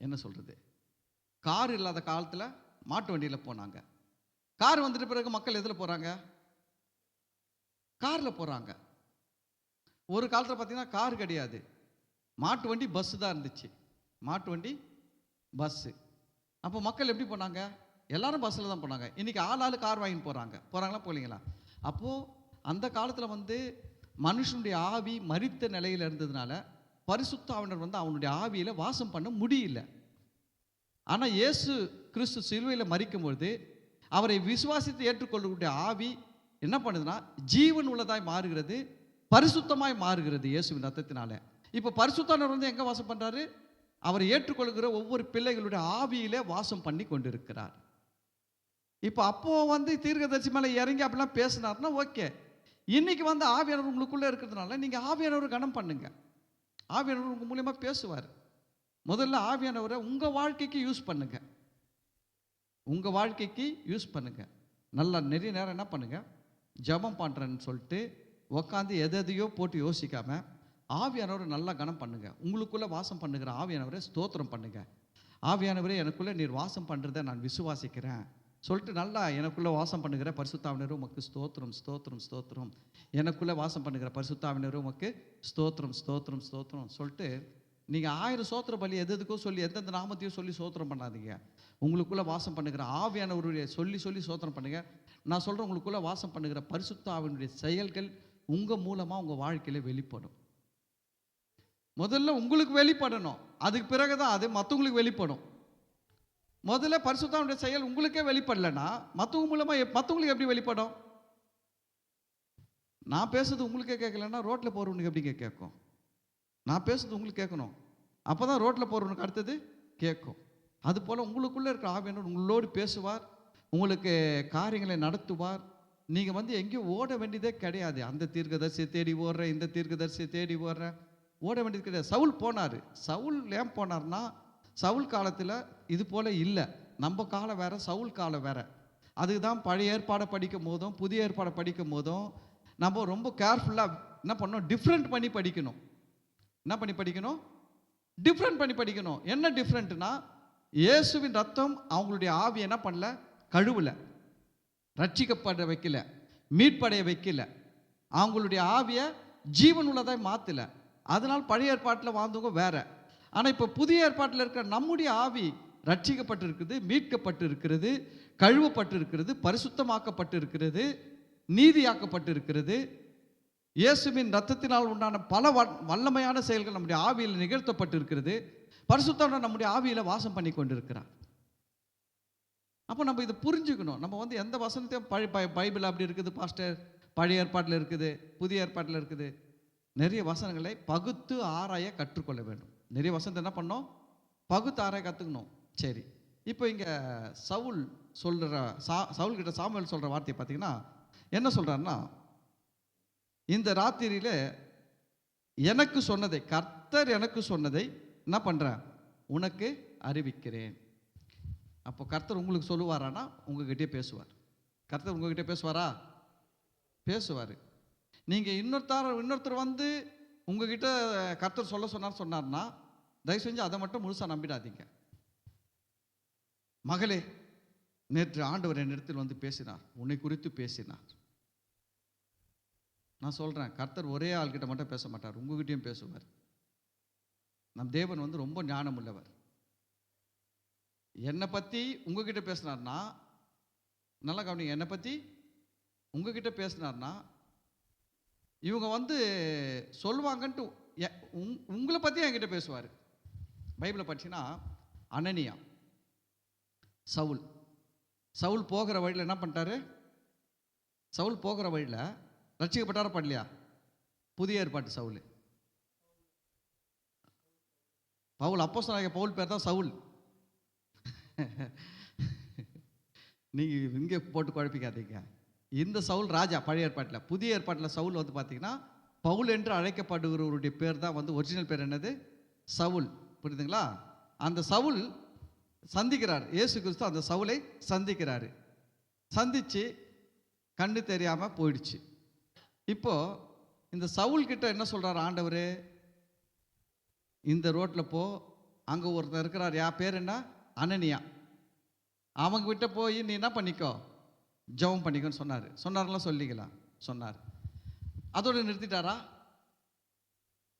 என்ன சொல்கிறது, கார் இல்லாத காலத்தில் மாட்டு வண்டியில் போனாங்க. கார் வந்துட்ட பிறகு மக்கள் எதில் போகிறாங்க? காரில் போகிறாங்க. ஒரு காலத்தில் பார்த்தீங்கன்னா கார் கிடையாது, மாட்டு வண்டி பஸ்ஸு தான் இருந்துச்சு. மாட்டு வண்டி பஸ்ஸு. அப்போ மக்கள் எப்படி போனாங்க? எல்லாரும் பஸ்ஸில் தான் போனாங்க. இன்றைக்கி ஆள் கார் வாங்கிட்டு போகிறாங்களா போகலீங்களா? அப்போது அந்த காலத்தில் வந்து மனுஷனுடைய ஆவி மரித்த நிலையில் இருந்ததுனால பரிசுத்த ஆவியானவர் வந்து அவனுடைய ஆவியில் வாசம் பண்ண முடியல. ஆனால் இயேசு கிறிஸ்து சிலுவையில் மரிக்கும்பொழுது அவரை விசுவாசித்து ஏற்றுக்கொள்ளக்கூடிய ஆவி என்ன பண்ணுதுன்னா, ஜீவன் உள்ளதாய் மாறுகிறது, பரிசுத்தமாய் மாறுகிறது இயேசுவின் ரத்தத்தினால. இப்போ பரிசுத்தானவர் வந்து எங்கே வாசம் பண்ணுறாரு? அவர் ஏற்றுக்கொள்கிற ஒவ்வொரு பிள்ளைகளுடைய ஆவியிலே வாசம் பண்ணி கொண்டிருக்கிறார். இப்போ அப்போ வந்து தீர்க்கதரிசி மேலே இறங்கி அப்படிலாம் பேசினார்னா ஓகே. இன்னைக்கு வந்து ஆவியானவர் உங்களுக்குள்ளே இருக்கிறதுனால நீங்கள் ஆவியானவர் கனம் பண்ணுங்க. ஆவியானவர் உங்கள் மூலியமாக பேசுவார். முதல்ல ஆவியானவரை உங்கள் வாழ்க்கைக்கு யூஸ் பண்ணுங்க. உங்கள் வாழ்க்கைக்கு யூஸ் பண்ணுங்க. நல்லா நிறைய நேரம் என்ன பண்ணுங்க, ஜெபம் பண்ணுறேன்னு சொல்லிட்டு உக்காந்து எதையோ போட்டு யோசிக்காம ஆவியானவரை நல்லா கனம் பண்ணுங்க. உங்களுக்குள்ளே வாசம் பண்ணுகிற ஆவியானவரை ஸ்தோத்திரம் பண்ணுங்க. ஆவியானவரே எனக்குள்ளே நீர் வாசம் பண்ணுறதை நான் விசுவாசிக்கிறேன் சொல்லிட்டு நல்லா எனக்குள்ளே வாசம் பண்ணுகிற பரிசுத்தாவினரும் உமக்கு ஸ்தோத்திரம் ஸ்தோத்திரம் ஸ்தோத்திரம், எனக்குள்ளே வாசம் பண்ணுகிற பரிசுத்தாவினரும் உமக்கு ஸ்தோத்திரம் ஸ்தோத்திரம் ஸ்தோத்திரம் சொல்லிட்டு நீங்கள் 1000 சோத்திர பலி எதுக்கோ சொல்லி எந்தெந்த நாமத்தையும் சொல்லி சோத்திரம் பண்ணாதீங்க. உங்களுக்குள்ளே வாசம் பண்ணுகிற ஆவியானவருடைய சொல்லி சொல்லி சோத்திரம் பண்ணுங்க. நான் சொல்கிறேன், உங்களுக்குள்ளே வாசம் பண்ணுகிற பரிசுத்தாவினுடைய செயல்கள் உங்கள் மூலமாக உங்கள் வாழ்க்கையில் வெளிப்படும். முதல்ல உங்களுக்கு வெளிப்படணும், அதுக்கு பிறகு தான் அது மற்றவங்களுக்கு வெளிப்படும். முதல்ல பரிசுத்தாவினுடைய செயல் உங்களுக்கே வெளிப்படலைன்னா மற்றவங்க மூலமாக மற்றவங்களுக்கு எப்படி வெளிப்படும்? நான் பேசுறது உங்களுக்கே கேட்கலன்னா ரோட்டில் போகிறவனுக்கு எப்படிங்க கேட்கும்? நான் பேசுறது உங்களுக்கு கேட்கணும், அப்போ தான் ரோட்டில் போகிறவனுக்கு அடுத்தது கேட்கும். அதுபோல் உங்களுக்குள்ளே இருக்கிற ஆவியானவர் உங்களோடு பேசுவார், உங்களுக்கு காரியங்களை நடத்துவார். நீங்கள் வந்து எங்கேயும் ஓட வேண்டியதே கிடையாது. அந்த தீர்க்கதரிசியை தேடி ஓடுறேன், இந்த தீர்க்கதரிசியை தேடி ஓடுறேன், ஓட வேண்டியது கிடையாது. சவுல் போனார். சவுல் ஏன் போனார்னா, சவுல் காலத்தில் இது போல் இல்லை. நம்ம காலம் வேறு, சவுல் காலம் வேறு. அதுக்கு தான் பழைய ஏற்பாடை படிக்கும் போதும் புதிய ஏற்பாடை படிக்கும் போதும் நம்ம ரொம்ப கேர்ஃபுல்லாக என்ன பண்ணணும், டிஃப்ரெண்ட் பண்ணி படிக்கணும். என்ன பண்ணி படிக்கணும்? டிஃப்ரெண்ட் பண்ணி படிக்கணும். என்ன டிஃப்ரெண்ட்னா, இயேசுவின் ரத்தம் அவங்களுடைய ஆவி என்ன பண்ணல, கழுவலை, ரட்சிக்கப்பட வைக்கல, மீட்படைய வைக்கல, அவங்களுடைய ஆவியை ஜீவன் உள்ளதாய் மாற்றலை. அதனால் பழைய ஏற்பாட்டில் வாழ்ந்தவங்க வேற. ஆனால் இப்போ புதிய ஏற்பாட்டில் இருக்கிற நம்முடைய ஆவி ரட்சிக்கப்பட்டு இருக்குது, மீட்கப்பட்டு இருக்கிறது, கழுவப்பட்டு இருக்கிறது, பரிசுத்தமாக்கப்பட்டு இருக்கிறது, நீதியாக்கப்பட்டு இருக்கிறது. இயேசுவின் ரத்தத்தினால் உண்டான பல வல்லமையான செயல்கள் நம்முடைய ஆவியில் நிகழ்த்தப்பட்டு இருக்கிறது. பரிசுத்தம் நம்முடைய ஆவியில் வாசம் பண்ணி கொண்டிருக்கிறார். அப்போ நம்ம இதை புரிஞ்சுக்கணும். நம்ம வந்து எந்த வசனத்தையும் பைபிள் அப்படி இருக்குது பாஸ்டர், பழைய ஏற்பாட்டில் இருக்குது, புதிய ஏற்பாட்டில் இருக்குது, நிறைய வசனங்களை பகுத்து ஆராய கற்றுக்கொள்ள வேண்டும். நிறைய வசனத்தை என்ன பண்ணோம், பகுத்து ஆராய கற்றுக்கணும். சரி, இப்போ இங்கே சவுல் சொல்கிற சவுல் கிட்ட சாமுவேல் சொல்கிற வார்த்தையை பார்த்தீங்கன்னா என்ன சொல்கிறாருன்னா, இந்த ராத்திரியில் எனக்கு சொன்னதை, கர்த்தர் எனக்கு சொன்னதை என்ன பண்ணுறேன், உனக்கு அறிவிக்கிறேன். அப்போ கர்த்தர் உங்களுக்கு சொல்லுவாரானா, உங்ககிட்டே பேசுவார். கர்த்தர் உங்ககிட்ட பேசுவாரா? பேசுவார். நீங்கள் இன்னொருத்தர் வந்து உங்ககிட்ட கர்த்தர் சொன்னார்னா தயவு செஞ்சு அதை மட்டும் முழுசாக நம்பிடாதீங்க. மகளே, நேற்று ஆண்டவர் என்னிடத்தில் வந்து பேசினார், உன்னை குறித்து பேசினார். நான் சொல்கிறேன், கர்த்தர் ஒரே ஆள்கிட்ட மட்டும் பேச மாட்டார், உங்ககிட்டயும் பேசுவார். நம் தேவன் வந்து ரொம்ப ஞானம் உள்ளவர். என்னை பற்றி உங்ககிட்ட பேசினார்னா, நல்லா கவனிங்க, என்னை பற்றி உங்ககிட்ட பேசினார்னா இவங்க வந்து சொல்லுவாங்கன்ட்டு உங்களை பற்றி என்கிட்ட பேசுவார். பைபிளை படிச்சுன்னா அனனியா, சவுல் போகிற வழியில் என்ன பண்ணிட்டாரு, சவுல் போகிற வழியில் ரட்சிக்கப்பட்டார பண்ணலையா? புதிய ஏற்பாட்டு சவுல். பவுல், அப்போஸ்தலனாகிய பவுல் பேர் தான் சவுல். நீங்கள் இங்கே போட்டு குழப்பிக்காதீங்க. இந்த சவுல் ராஜா பழைய ஏற்பாட்டில். புதிய ஏற்பாட்டில் சவுல் வந்து பார்த்தீங்கன்னா பவுல் என்று அழைக்கப்படுகிறவருடைய பேர் தான் வந்து ஒரிஜினல் பேர் என்னது, சவுல். புரியுதுங்களா? அந்த சவுல் சந்திக்கிறார், இயேசு கிறிஸ்து அந்த சவுலை சந்திக்கிறாரு. சந்திச்சு கண்ணு தெரியாமல் போயிடுச்சு. இப்போ இந்த சவுல் கிட்ட என்ன சொல்றாரு ஆண்டவர், இந்த ரோட்டில் போ, அங்கே ஒருத்தர் இருக்கிறார், பேர் என்ன, அனனியா, அவங்க கிட்ட போய் நீ என்ன பண்ணிக்கோ, ஜெபம் பண்ணிக்கோன்னு சொன்னார்களா? சொல்லிக்கலாம், சொன்னார். அதோடு நிறுத்திட்டாரா?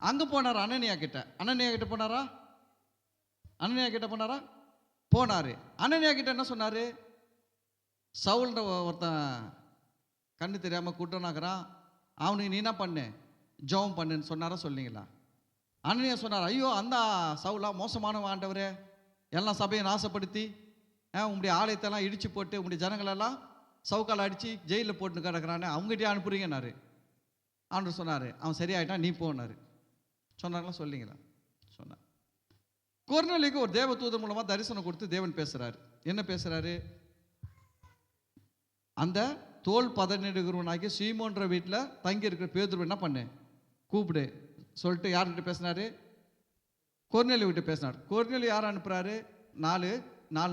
அங்கே போனார் அனனியா கிட்ட போனாரா? அனனியா கிட்ட போனாரா? போனார். அனனியா கிட்ட என்ன சொன்னார், சவுல்ன்ற ஒருத்தன் கண்ணு தெரியாமல் கூட்டனாக்குறான், அவனுக்கு நீ என்ன பண்ணு, ஜெபம் பண்ணுன்னு சொன்னாரா? சொல்லிங்களா? அனனியா சொன்னார், ஐயோ அந்த சவுலா மோசமான ஆண்டவரே, எல்லாம் சபையை நாசப்படுத்தி உங்களுடைய ஆலயத்தெல்லாம் இடித்து போட்டு உங்களுடைய ஜனங்களெல்லாம் சவுக்கால் அடித்து ஜெயிலில் போட்டு கிடக்கிறானே, அவங்ககிட்டயே அனுப்புறீங்கன்னாரு. ஆண்டவர் சொன்னார், அவன் சரியாயிட்டான், நீ போனார். சொன்னாங்களா சொல்லீங்களா? சொன்னார். கொர்நேலியுக்கு ஒரு தேவ தூதர் மூலமாக தரிசனம் கொடுத்து தேவன் பேசுகிறாரு. என்ன பேசுகிறாரு? அந்த தோல் பதனிடுகிறவனாகிய சீமோன்ற வீட்டில் தங்கி இருக்கிற பேதுரு என்ன பண்ணு, கூப்பிடு சொல்லிட்டு யார்கிட்ட பேசினாரு? கொர்நேலியு கிட்ட பேசினார். கொர்நேலியு யாரை அனுப்புகிறாரு? நாலு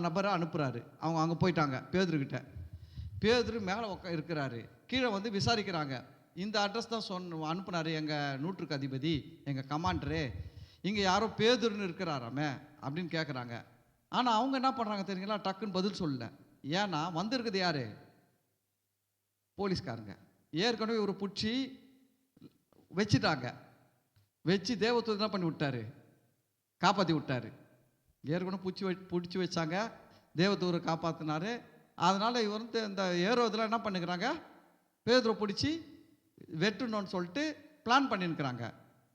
நபரை அனுப்புகிறாரு. அவங்க அங்கே போயிட்டாங்க பேதுருக்கிட்ட. பேதுரு மேலே இருக்கிறாரு. கீழே வந்து விசாரிக்கிறாங்க. இந்த அட்ரஸ் தான் அனுப்புனாரு எங்கள் நூற்றுக்கு அதிபதி, எங்கள் கமாண்டரு. இங்கே யாரோ பேதுருன்னு இருக்கிறாராமே அப்படின்னு கேட்குறாங்க. ஆனால் அவங்க என்ன பண்ணுறாங்க தெரியுங்களா? டக்குன்னு பதில் சொல்லல. ஏன்னா வந்திருக்குது யாரு? போலீஸ்காரங்க. ஏற்கனவே ஒரு பிடிச்சி வச்சுட்டாங்க. வச்சு தேவதூதன் என்ன பண்ணி விட்டாரு? காப்பாற்றி விட்டாரு. ஏற்கனவே பிடிச்சி வச்சாங்க, தேவதூதரை காப்பாற்றினாரு. அதனால் இவர் வந்து இந்த ஏரோதில் என்ன பண்ணிக்கிறாங்க? பேதுரை பிடிச்சி வெட்டணும்னு சொல்லிட்டு பிளான் பண்ணியிருக்கிறாங்க.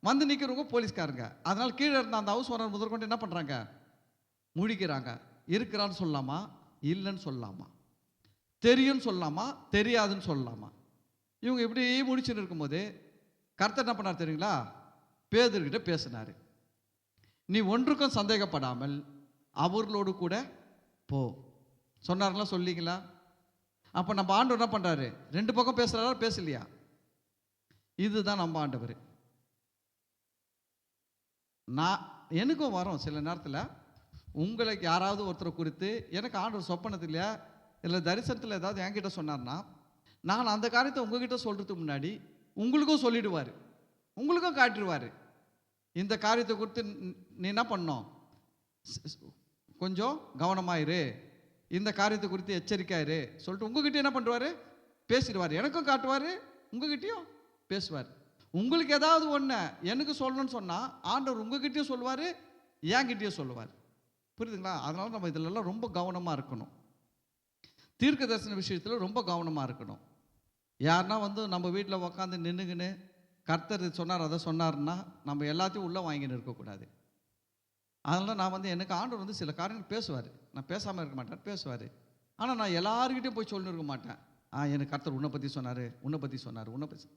வந்து நிற்கிறவங்க போலீஸ்காரங்க. அதனால் கீழே இருந்த அந்த ஹவுஸ் ஓனர் முதற்கொண்டு என்ன பண்ணுறாங்க? முழிக்கிறாங்க. இருக்கிறான்னு சொல்லலாமா, இல்லைன்னு சொல்லலாமா, தெரியும்னு சொல்லலாமா, தெரியாதுன்னு சொல்லலாமா? இவங்க இப்படி முடிச்சுன்னு இருக்கும்போது கர்த்தர் என்ன பண்ணார் தெரியுங்களா? பேதுருக்கிட்ட பேசினார். நீ ஒன்றுக்கும் சந்தேகப்படாமல் அவர்களோடு கூட போ சொன்னார்களா சொல்லிங்களா? அப்போ நம்ம ஆண்டவர் என்ன பண்ணுறாரு? ரெண்டு பக்கம் பேசுகிறாரா பேசலையா? இதுதான் நம்ம ஆண்டவர். நான் எனக்கும் வரும் சில நேரத்தில், உங்களுக்கு யாராவது ஒருத்தரை குறித்து எனக்கு ஆண்டவர் சொப்பனத்திலையா இல்லை தரிசனத்தில் ஏதாவது என்கிட்ட சொன்னார்னா, நான் அந்த காரியத்தை உங்ககிட்ட சொல்கிறதுக்கு முன்னாடி உங்களுக்கும் சொல்லிடுவார், உங்களுக்கும் காட்டிடுவார். இந்த காரியத்தை குறித்து நீ என்ன பண்ணணும், கொஞ்சம் கவனமாயிரு, இந்த காரியத்தை குறித்து எச்சரிக்கையாயிரு சொல்லிட்டு உங்ககிட்ட என்ன பண்ணுவார்? பேசிடுவார். எனக்கும் காட்டுவார், உங்ககிட்டயும் பேசுவார். உங்களுக்கு ஏதாவது ஒன்று எனக்கு சொல்லணும்னு சொன்னால் ஆண்டவர் உங்ககிட்டயும் சொல்லுவார், என்கிட்டயும் சொல்லுவார். புரியுதுங்களா? அதனால நம்ம இதிலெல்லாம் ரொம்ப கவனமாக இருக்கணும். தீர்க்க தரிசன விஷயத்தில் ரொம்ப கவனமாக இருக்கணும். யாருன்னா வந்து நம்ம வீட்டில் உக்காந்து நின்றுக்கின்னு கர்த்தர் சொன்னார் அதை சொன்னார்னா நம்ம எல்லாத்தையும் உள்ளே வாங்கின்னு இருக்கக்கூடாது. அதனால் நான் வந்து எனக்கு ஆண்டவர் வந்து சில காரியங்கள் பேசுவார், நான் பேசாமல் இருக்க மாட்டேன், பேசுவார். ஆனால் நான் எல்லாருக்கிட்டையும் போய் சொல்லின்னு இருக்க மாட்டேன். எனக்கு கர்த்தர் உன்னை பற்றி சொன்னார், உன்னை பற்றி சொன்னார், உன்னை பற்றி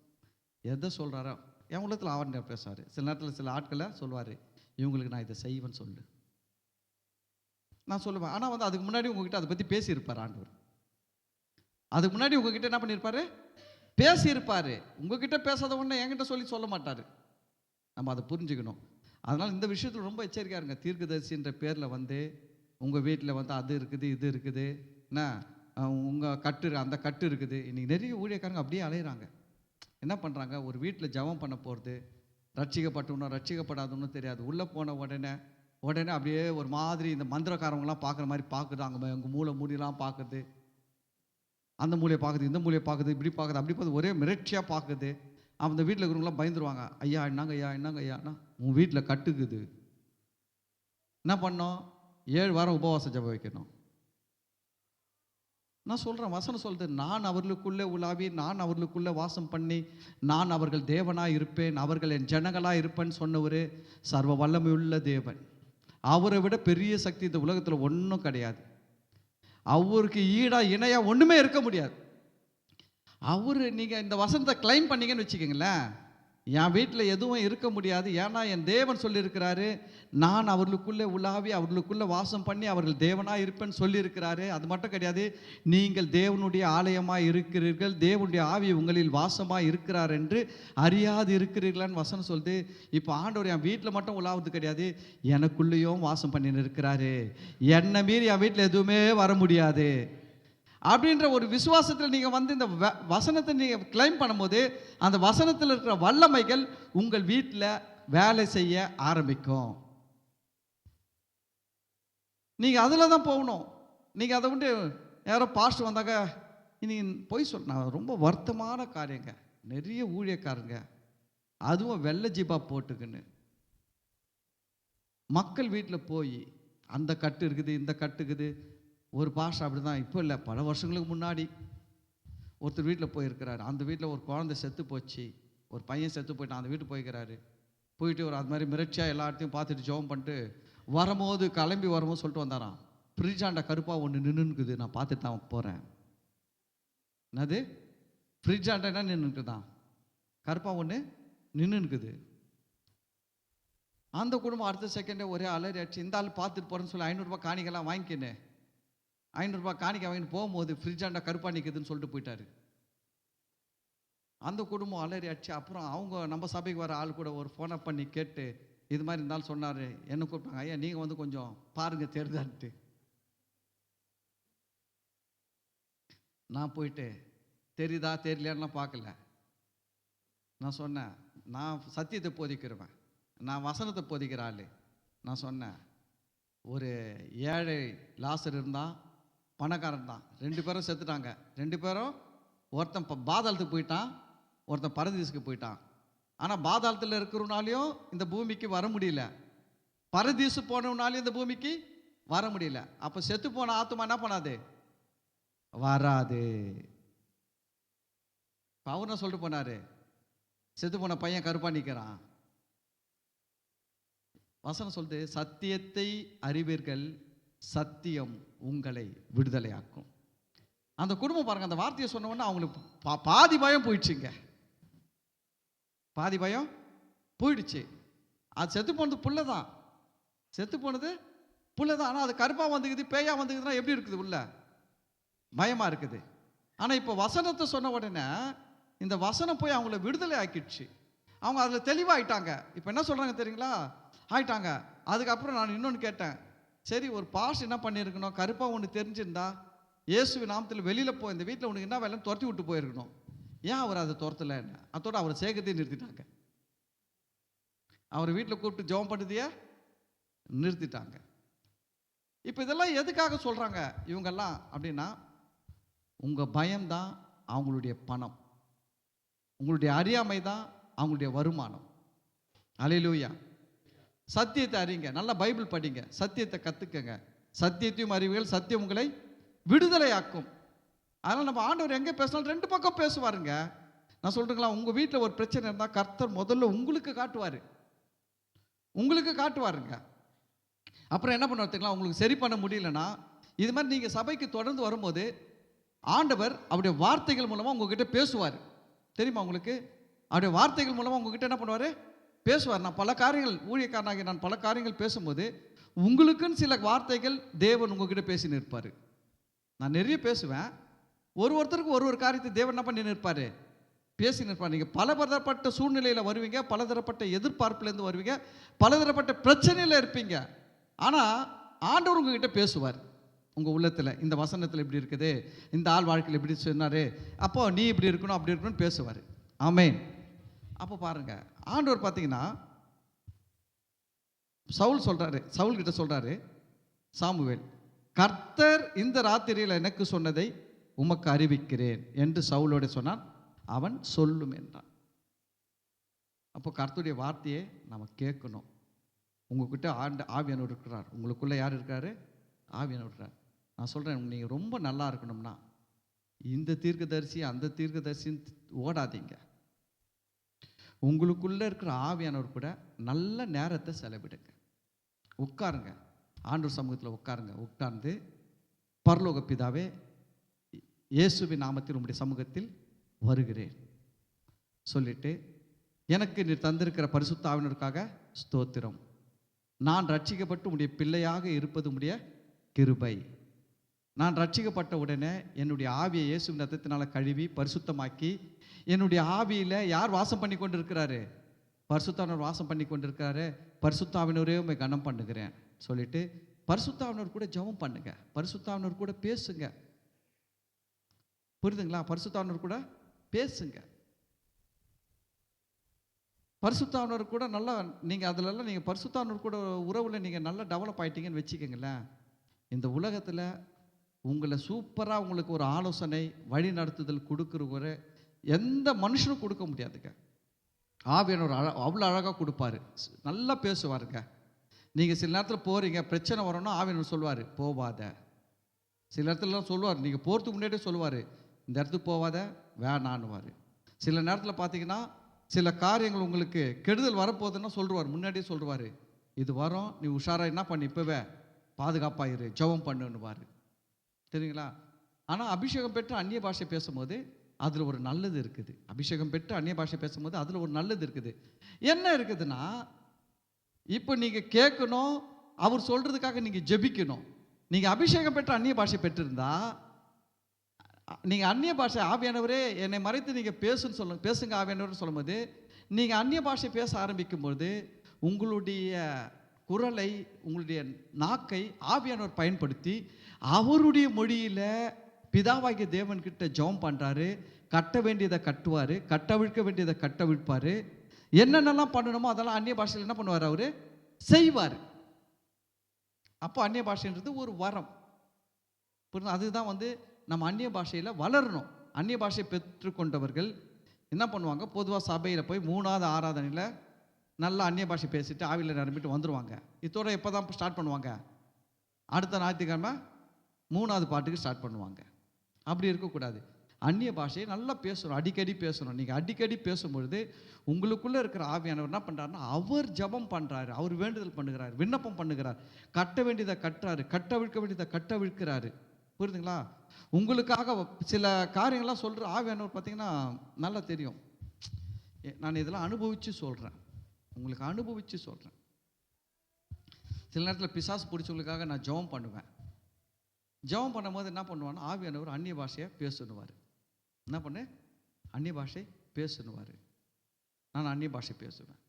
எதை சொல்கிறாரோ என் உள்ளத்தில் அவர் பேசுவார். சில நேரத்தில் சில ஆட்களை சொல்லுவார், இவங்களுக்கு நான் இதை செய்வேன்னு சொல்லு, நான் சொல்லுவேன். ஆனால் வந்து அதுக்கு முன்னாடி உங்ககிட்ட அதை பற்றி பேசியிருப்பார் ஆண்டவர். அதுக்கு முன்னாடி உங்ககிட்ட என்ன பண்ணியிருப்பாரு? பேசியிருப்பார். உங்ககிட்ட பேசாத ஒன்று என்கிட்ட சொல்ல மாட்டார். நம்ம அதை புரிஞ்சுக்கணும். அதனால் இந்த விஷயத்தில் ரொம்ப எச்சரிக்கையாக இருங்க. தீர்க்கதரிசின்ற பேரில் வந்து உங்கள் வீட்டில் வந்து அது இருக்குது, இது இருக்குது, என்ன உங்கள் கட்டு அந்த கட்டு இருக்குது. இன்றைக்கி நிறைய ஊழியக்காரங்க அப்படியே அலையிறாங்க. என்ன பண்ணுறாங்க? ஒரு வீட்டில் ஜெபம் பண்ண போகிறது, ரட்சிக்கப்பட்டவனும் ரட்சிக்கப்படாதவனும் தெரியாது. உள்ளே போன உடனே அப்படியே ஒரு மாதிரி இந்த மந்திரக்காரவங்களாம் பார்க்குற மாதிரி பார்க்குது. அங்கே மூளை மூடிலாம் பார்க்குது, அந்த மூலையை பார்க்குது, இந்த மூலையை பார்க்குது, இப்படி பார்க்குது, அப்படி பார்க்குது, ஒரே மிரட்சியாக பார்க்குது. அந்த வீட்டில் இருக்கிறவங்களாம் பயந்துருவாங்க. ஐயா என்னங்க ஐயா, என்னங்க ஐயாண்ணா, உன் வீட்டில் கட்டுக்குது. என்ன பண்ணோம்? 7 வாரம் உபவாச ஜெபம் வைக்கணும். நான் சொல்கிறேன், வசனம் சொல்லுது, நான் அவர்களுக்குள்ளே உலாவி, நான் அவர்களுக்குள்ளே வாசம் பண்ணி, நான் அவர்கள் தேவனாக இருப்பேன், அவர்கள் என் ஜனங்களாக இருப்பேன்னு சொன்னவர் சர்வ வல்லமையுள்ள தேவன். அவரை விட பெரிய சக்தி இந்த உலகத்தில் ஒன்றும் கிடையாது. அவருக்கு ஈடா இணையா ஒன்றுமே இருக்க முடியாது. நீங்கள் இந்த வசனத்தை கிளைம் பண்ணீங்கன்னு வச்சுக்கோங்களேன், என் வீட்டில் எதுவும் இருக்க முடியாது. ஏன்னா என் தேவன் சொல்லியிருக்கிறாரு, நான் அவர்களுக்குள்ளே உலாவி அவர்களுக்குள்ளே வாசம் பண்ணி அவர்கள் தேவனாக இருப்பேன்னு சொல்லியிருக்கிறாரு. அது மட்டும் கிடையாது, நீங்கள் தேவனுடைய ஆலயமாக இருக்கிறீர்கள், தேவனுடைய ஆவி உங்களில் வாசமாக இருக்கிறார் என்று அறியாது இருக்கிறீர்களான்னு வசனம் சொல்லுது. இப்போ ஆண்டவர் என் வீட்டில் மட்டும் உலாவது கிடையாது, எனக்குள்ளேயும் வாசம் பண்ணின்னு இருக்கிறாரு. என்னை மீறி என் வீட்டில் எதுவுமே வர முடியாது அப்படின்ற ஒரு விசுவாசத்தில் நீங்கள் வந்து இந்த வசனத்தை நீங்கள் கிளைம் பண்ணும்போது அந்த வசனத்தில் இருக்கிற வல்லமைகள் உங்கள் வீட்டில் வேலை செய்ய ஆரம்பிக்கும். நீங்கள் அதில் தான் போகணும். நீங்கள் அதை விட்டு யாரோ பாஸ்டர் வந்தாங்க இன்னைக்கு போய் நான் ரொம்ப வருத்தமான காரியங்க. நிறைய ஊழியக்காரங்க அதுவும் வெள்ளை ஜீப்பா போட்டுக்குன்னு மக்கள் வீட்டில் போய் அந்த கட்டு இருக்குது, இந்த கட்டுக்குது. ஒரு பாஸ்டர் அப்படி தான், இப்போ இல்லை, பல வருஷங்களுக்கு முன்னாடி ஒருத்தர் வீட்டில் போயிருக்கிறாரு. அந்த வீட்டில் ஒரு குழந்தை செத்து போச்சு, ஒரு பையன் செத்து போயிட்டான். அந்த வீட்டுக்கு போய்க்கிறாரு. போயிட்டு ஒரு அது மாதிரி மிரட்சியாக எல்லாத்தையும் பார்த்துட்டு ஜெபம் பண்ணிட்டு வரும்போது, கிளம்பி வரும்போது சொல்லிட்டு வந்தாராம், ஃப்ரிட்ஜாண்ட கருப்பாக ஒன்று நின்றுக்குது, நான் பார்த்துட்டு தான் போகிறேன். என்னது? ஃப்ரிட்ஜாண்ட என்ன நின்றுட்டு தான் கருப்பாக ஒன்று நின்றுக்குது. அந்த குடும்பம் அடுத்த செகண்டே ஒரே அலறி ஆச்சு. இந்த ஆள் பார்த்துட்டு போகிறேன்னு சொல்லி 500 காணிக்கலாம் வாங்கிக்கினேன். 500 காணிக்க வாங்கிட்டு போகும்போது ஃப்ரிட்ஜாண்ட கருப்பா நிற்குதுன்னு சொல்லிட்டு போயிட்டாரு. அந்த குடும்பம் அலறி ஆச்சு. அப்புறம் அவங்க நம்ம சபைக்கு வர ஆள் கூட ஒரு ஃபோனை பண்ணி கேட்டு, இது மாதிரி இருந்தாலும் சொன்னார். என்ன கூப்பிட்டாங்க, ஐயா நீங்கள் வந்து கொஞ்சம் பாருங்கள் தெரியுதான்ட்டு. நான் போயிட்டு தெரியுதா தெரியலையான்லாம் பார்க்கல. நான் சொன்னேன், நான் சத்தியத்தை போதிக்கிறவன், நான் வசனத்தை போதிக்கிற ஆள். நான் சொன்னேன், ஒரு ஏழை லாசர் இருந்தான், பணக்காரன் தான், 2 பேரும் செத்துட்டாங்க. 2 பேரும் ஒருத்தன் பாதாளத்துக்கு போயிட்டான், ஒருத்தன் பரதீசுக்கு போயிட்டான். ஆனால் பாதாளத்தில் இருக்கிறவனாலையும் இந்த பூமிக்கு வர முடியல, பரதீசு போனவனாலையும் இந்த பூமிக்கு வர முடியல. அப்போ செத்து போன ஆத்மா என்ன பண்ணாது, வராது. அவர் என்ன சொல்லிட்டு போனாரு, செத்து போன பையன் கருப்பா நிற்கிறான். வசனம் சொல்லுது, சத்தியத்தை அறிவீர்கள், சத்தியம் உங்களை விடுதலையாக்கும். அந்த குடும்பம் பாருங்க, அந்த வார்த்தையை சொன்ன உடனே அவங்களுக்கு பாதி பயம் போயிடுச்சுங்க. பாதி பயம் போயிடுச்சு. அது செத்து போனது புள்ள தான், செத்து போனது புள்ள தான். ஆனால் அது கருப்பா வந்துக்குது, பேயா வந்துக்குதுன்னா எப்படி இருக்குது, உள்ள பயமா இருக்குது. ஆனால் இப்போ வசனத்தை சொன்ன உடனே இந்த வசனம் போய் அவங்கள விடுதலை ஆக்கிடுச்சு. அவங்க அதில் தெளிவாயிட்டாங்க. இப்போ என்ன சொல்கிறாங்க தெரியுங்களா, ஆயிட்டாங்க. அதுக்கப்புறம் நான் இன்னொன்று கேட்டேன், சரி ஒரு பாஸ் என்ன பண்ணியிருக்கணும், கருப்பாக ஒன்று தெரிஞ்சிருந்தா இயேசுவின் நாமத்தில் வெளியில் போய் இந்த வீட்டில் உனக்கு என்ன வேலைன்னு துரத்தி விட்டு போயிருக்கணும். ஏன் அவர் அதை துரத்தலை? அதோட அவரை சேர்க்கத்தையே நிறுத்திட்டாங்க. அவர் வீட்டில் கூப்பிட்டு ஜெபம் பண்ணுறதையே நிறுத்திட்டாங்க. இப்போ இதெல்லாம் எதுக்காக சொல்கிறாங்க இவங்கெல்லாம் அப்படின்னா, உங்கள் பயம்தான் அவங்களுடைய பணம், உங்களுடைய அறியாமை தான் அவங்களுடைய வருமானம். அல்லேலூயா. சத்தியத்தை அறிங்க, நல்லா பைபிள் படிங்க, சத்தியத்தை கற்றுக்கங்க. சத்தியத்தையும் அறிவுகள், சத்தியம் உங்களை விடுதலையாக்கும். அதனால் நம்ம ஆண்டவர் எங்கே பேசினாலும் 2 பக்கம் பேசுவாருங்க. நான் சொல்கிறேங்களா, உங்கள் வீட்டில் ஒரு பிரச்சனை இருந்தால் கர்த்தர் முதல்ல உங்களுக்கு காட்டுவார், உங்களுக்கு காட்டுவாருங்க. அப்புறம் என்ன பண்ணுவாருங்களா, உங்களுக்கு சரி பண்ண முடியலன்னா, இது மாதிரி நீங்கள் சபைக்கு தொடர்ந்து வரும்போது ஆண்டவர் அவருடைய வார்த்தைகள் மூலமாக உங்ககிட்ட பேசுவார். தெரியுமா உங்களுக்கு? அவருடைய வார்த்தைகள் மூலமாக உங்ககிட்ட என்ன பண்ணுவார், பேசுவார். நான் பல காரியங்கள், ஊழியக்காரனாகி நான் பல காரியங்கள் பேசும்போது உங்களுக்குன்னு சில வார்த்தைகள் தேவன் உங்ககிட்ட பேசி நிற்பார். நான் நிறைய பேசுவேன், ஒருத்தருக்கு ஒரு காரியத்தை தேவன் என்ன பண்ணி நிற்பார், பேசி நிற்பார். நீங்கள் பலதரப்பட்ட சூழ்நிலையில் வருவீங்க, பலதரப்பட்ட எதிர்பார்ப்புலேருந்து வருவீங்க, பலதரப்பட்ட பிரச்சனையில் இருப்பீங்க. ஆனால் ஆண்டவர் உங்ககிட்ட பேசுவார். உங்கள் உள்ளத்தில் இந்த வசனத்தில் இப்படி இருக்குது, இந்த ஆள் வாழ்க்கையில் இப்படி சொன்னார், அப்போ நீ இப்படி இருக்கணும் அப்படி இருக்கணும்னு பேசுவார். ஆமென். அப்போ பாருங்கள், ஆண்டவர் பார்த்தீங்கன்னா சவுல் கிட்ட சொல்கிறாரு, சாமுவேல், கர்த்தர் இந்த ராத்திரியில் எனக்கு சொன்னதை உமக்கு அறிவிக்கிறேன் என்று சவுலோட சொன்னான். அவன் சொல்லும் என்றான். அப்போ கர்த்தருடைய வார்த்தையை நம்ம கேட்கணும். உங்ககிட்ட ஆவியானவர் இருக்கிறார், உங்களுக்குள்ளே யார் இருக்காரு, ஆவியானவர் இருக்கிறார். நான் சொல்கிறேன், நீங்கள் ரொம்ப நல்லா இருக்கணும்னா இந்த தீர்க்கதரிசி அந்த தீர்க்கதரிசின்னு ஓடாதீங்க. உங்களுக்குள்ளே இருக்கிற ஆவியானவர் கூட நல்ல நேரத்தை செலவிடுங்க. உட்காருங்க, ஆண்டவர் சமூகத்தில் உட்காருங்க. உட்கார்ந்து, பரலோக பிதாவே, இயேசுவின் நாமத்தில் உம்முடைய சமூகத்தில் வருகிறேன் சொல்லிட்டு, எனக்கு நீ தந்திருக்கிற பரிசுத்த ஆவியானவருக்காக ஸ்தோத்திரம். நான் ரட்சிக்கப்பட்டு உம்முடைய பிள்ளையாக இருப்பது உம்முடைய கிருபை. நான் ரட்சிக்கப்பட்ட உடனே என்னுடைய ஆவியை இயேசுவின் ரத்தத்தினால கழுவி பரிசுத்தமாக்கி, என்னுடைய ஆவியில் யார் வாசம் பண்ணி கொண்டு இருக்கிறாரு, பரிசுத்தாவினர் வாசம் பண்ணி கொண்டு இருக்காரு. பரிசுத்தாவினரே உண்மை கனம் பண்ணுகிறேன் சொல்லிட்டு பரிசுத்தாவினர் கூட ஜெபம் பண்ணுங்க, பரிசுத்தாவினர் கூட பேசுங்க. புரியுதுங்களா? பரிசுத்தாவினர் கூட பேசுங்க. பரிசுத்தாவினர் கூட நல்லா நீங்கள் அதிலெல்லாம் நீங்கள் பரிசுத்தாவினர் கூட உறவில் நீங்கள் நல்லா டெவலப் ஆகிட்டீங்கன்னு வச்சுக்கோங்களேன். இந்த உலகத்தில் உங்களை சூப்பராக உங்களுக்கு ஒரு ஆலோசனை வழி நடத்துதல் கொடுக்குற ஒரு எந்த மனுஷனும் கொடுக்க முடியாதுங்க. ஆவியானவர் அவ்வளோ அழகாக கொடுப்பாரு, நல்லா பேசுவாருங்க. நீங்கள் சில நேரத்தில் போகிறீங்க, பிரச்சனை வரணும்னா ஆவியானவர் சொல்லுவார் போவாத. சில இடத்துலலாம் சொல்லுவார், நீங்கள் போகிறதுக்கு முன்னாடியே சொல்லுவார் இந்த இடத்துக்கு போவாத வேணான்னுவார். சில நேரத்தில் பார்த்தீங்கன்னா சில காரியங்கள் உங்களுக்கு கெடுதல் வரப்போகுதுன்னா சொல்லுவார், முன்னாடியே சொல்லுவார் இது வரும், நீ உஷாராக என்ன பண்ணி இப்போவே பாதுகாப்பாயிரு, ஜெபம் பண்ணுன்னுவார். தெரியுங்களா? ஆனால் அபிஷேகம் பெற்று அந்நிய பாஷை பேசும்போது அதில் ஒரு நல்லது இருக்குது. அபிஷேகம் பெற்று அந்நிய பாஷை பேசும்போது அதில் ஒரு நல்லது இருக்குது. என்ன இருக்குதுன்னா, இப்போ நீங்க கேட்கணும், அவர் சொல்றதுக்காக நீங்க ஜெபிக்கணும். நீங்க அபிஷேகம் பெற்ற அந்நிய பாஷை பெற்றிருந்தா, நீங்க அந்நிய பாஷை ஆவியானவரே என்னை மறைத்து நீங்க பேசுங்க ஆவியானவர்னு சொல்லும்போது, நீங்க அந்நிய பாஷை பேச ஆரம்பிக்கும்போது, உங்களுடைய குரலை, உங்களுடைய நாக்கை ஆவியானவர் பயன்படுத்தி, அவருடைய மொழியில பிதாவாகிய தேவன்கிட்ட ஜெபம் பண்றாரு. கட்ட வேண்டியதை கட்டுவாரு, கட்டவிழ்க்க வேண்டியதை கட்டவிழ்ப்பாரு. என்னென்னலாம் பண்ணணுமோ அதெல்லாம் அந்நிய பாஷையில் என்ன பண்ணுவார் அவரு? செய்வார். அப்போ அந்நிய பாஷைன்றது ஒரு வரம். புரியுது? அதுதான் நம்ம அந்நிய பாஷையில் வளரணும். அந்நிய பாஷை பெற்றுக்கொண்டவர்கள் என்ன பண்ணுவாங்க? பொதுவாக சபையில் போய் 3வது ஆராதனையில் நல்லா அந்நிய பாஷை பேசிட்டு ஆவியில் நிரம்பிட்டு வந்துடுவாங்க. இதோட எப்போ தான் ஸ்டார்ட் பண்ணுவாங்க? அடுத்த ஞாயிற்றுக்கிழமை 3வது பாட்டுக்கு ஸ்டார்ட் பண்ணுவாங்க. அப்படி இருக்கக்கூடாது. அந்நிய பாஷையை நல்லா பேசணும், அடிக்கடி பேசணும். நீங்கள் அடிக்கடி பேசும்பொழுது உங்களுக்குள்ளே இருக்கிற ஆவியானவர் என்ன பண்ணுறாருன்னா, அவர் ஜெபம் பண்ணுறாரு, அவர் வேண்டுதல் பண்ணுகிறார், விண்ணப்பம் பண்ணுகிறார், கட்ட வேண்டியதை கட்டுறாரு, கட்டவிழ்க்க வேண்டியதை கட்டவிழ்க்கிறாரு. புரியுதுங்களா? உங்களுக்காக சில காரியங்கள்லாம் சொல்கிற ஆவியானவர் பார்த்தீங்கன்னா நல்லா தெரியும். நான் இதெல்லாம் அனுபவித்து சொல்கிறேன், உங்களுக்கு அனுபவித்து சொல்கிறேன். சில நேரத்தில் பிசாசு பிடிச்சவங்களுக்காக நான் ஜெபம் பண்ணுவேன். ஜெபம் பண்ணும்போது என்ன பண்ணுவான்னா, ஆவியானவர் அந்நிய பாஷையை பேசணுவார். என்ன பண்ணு? அந்நிய பாஷை பேசணுவார். நான் அந்நிய பாஷை பேசுவேன்.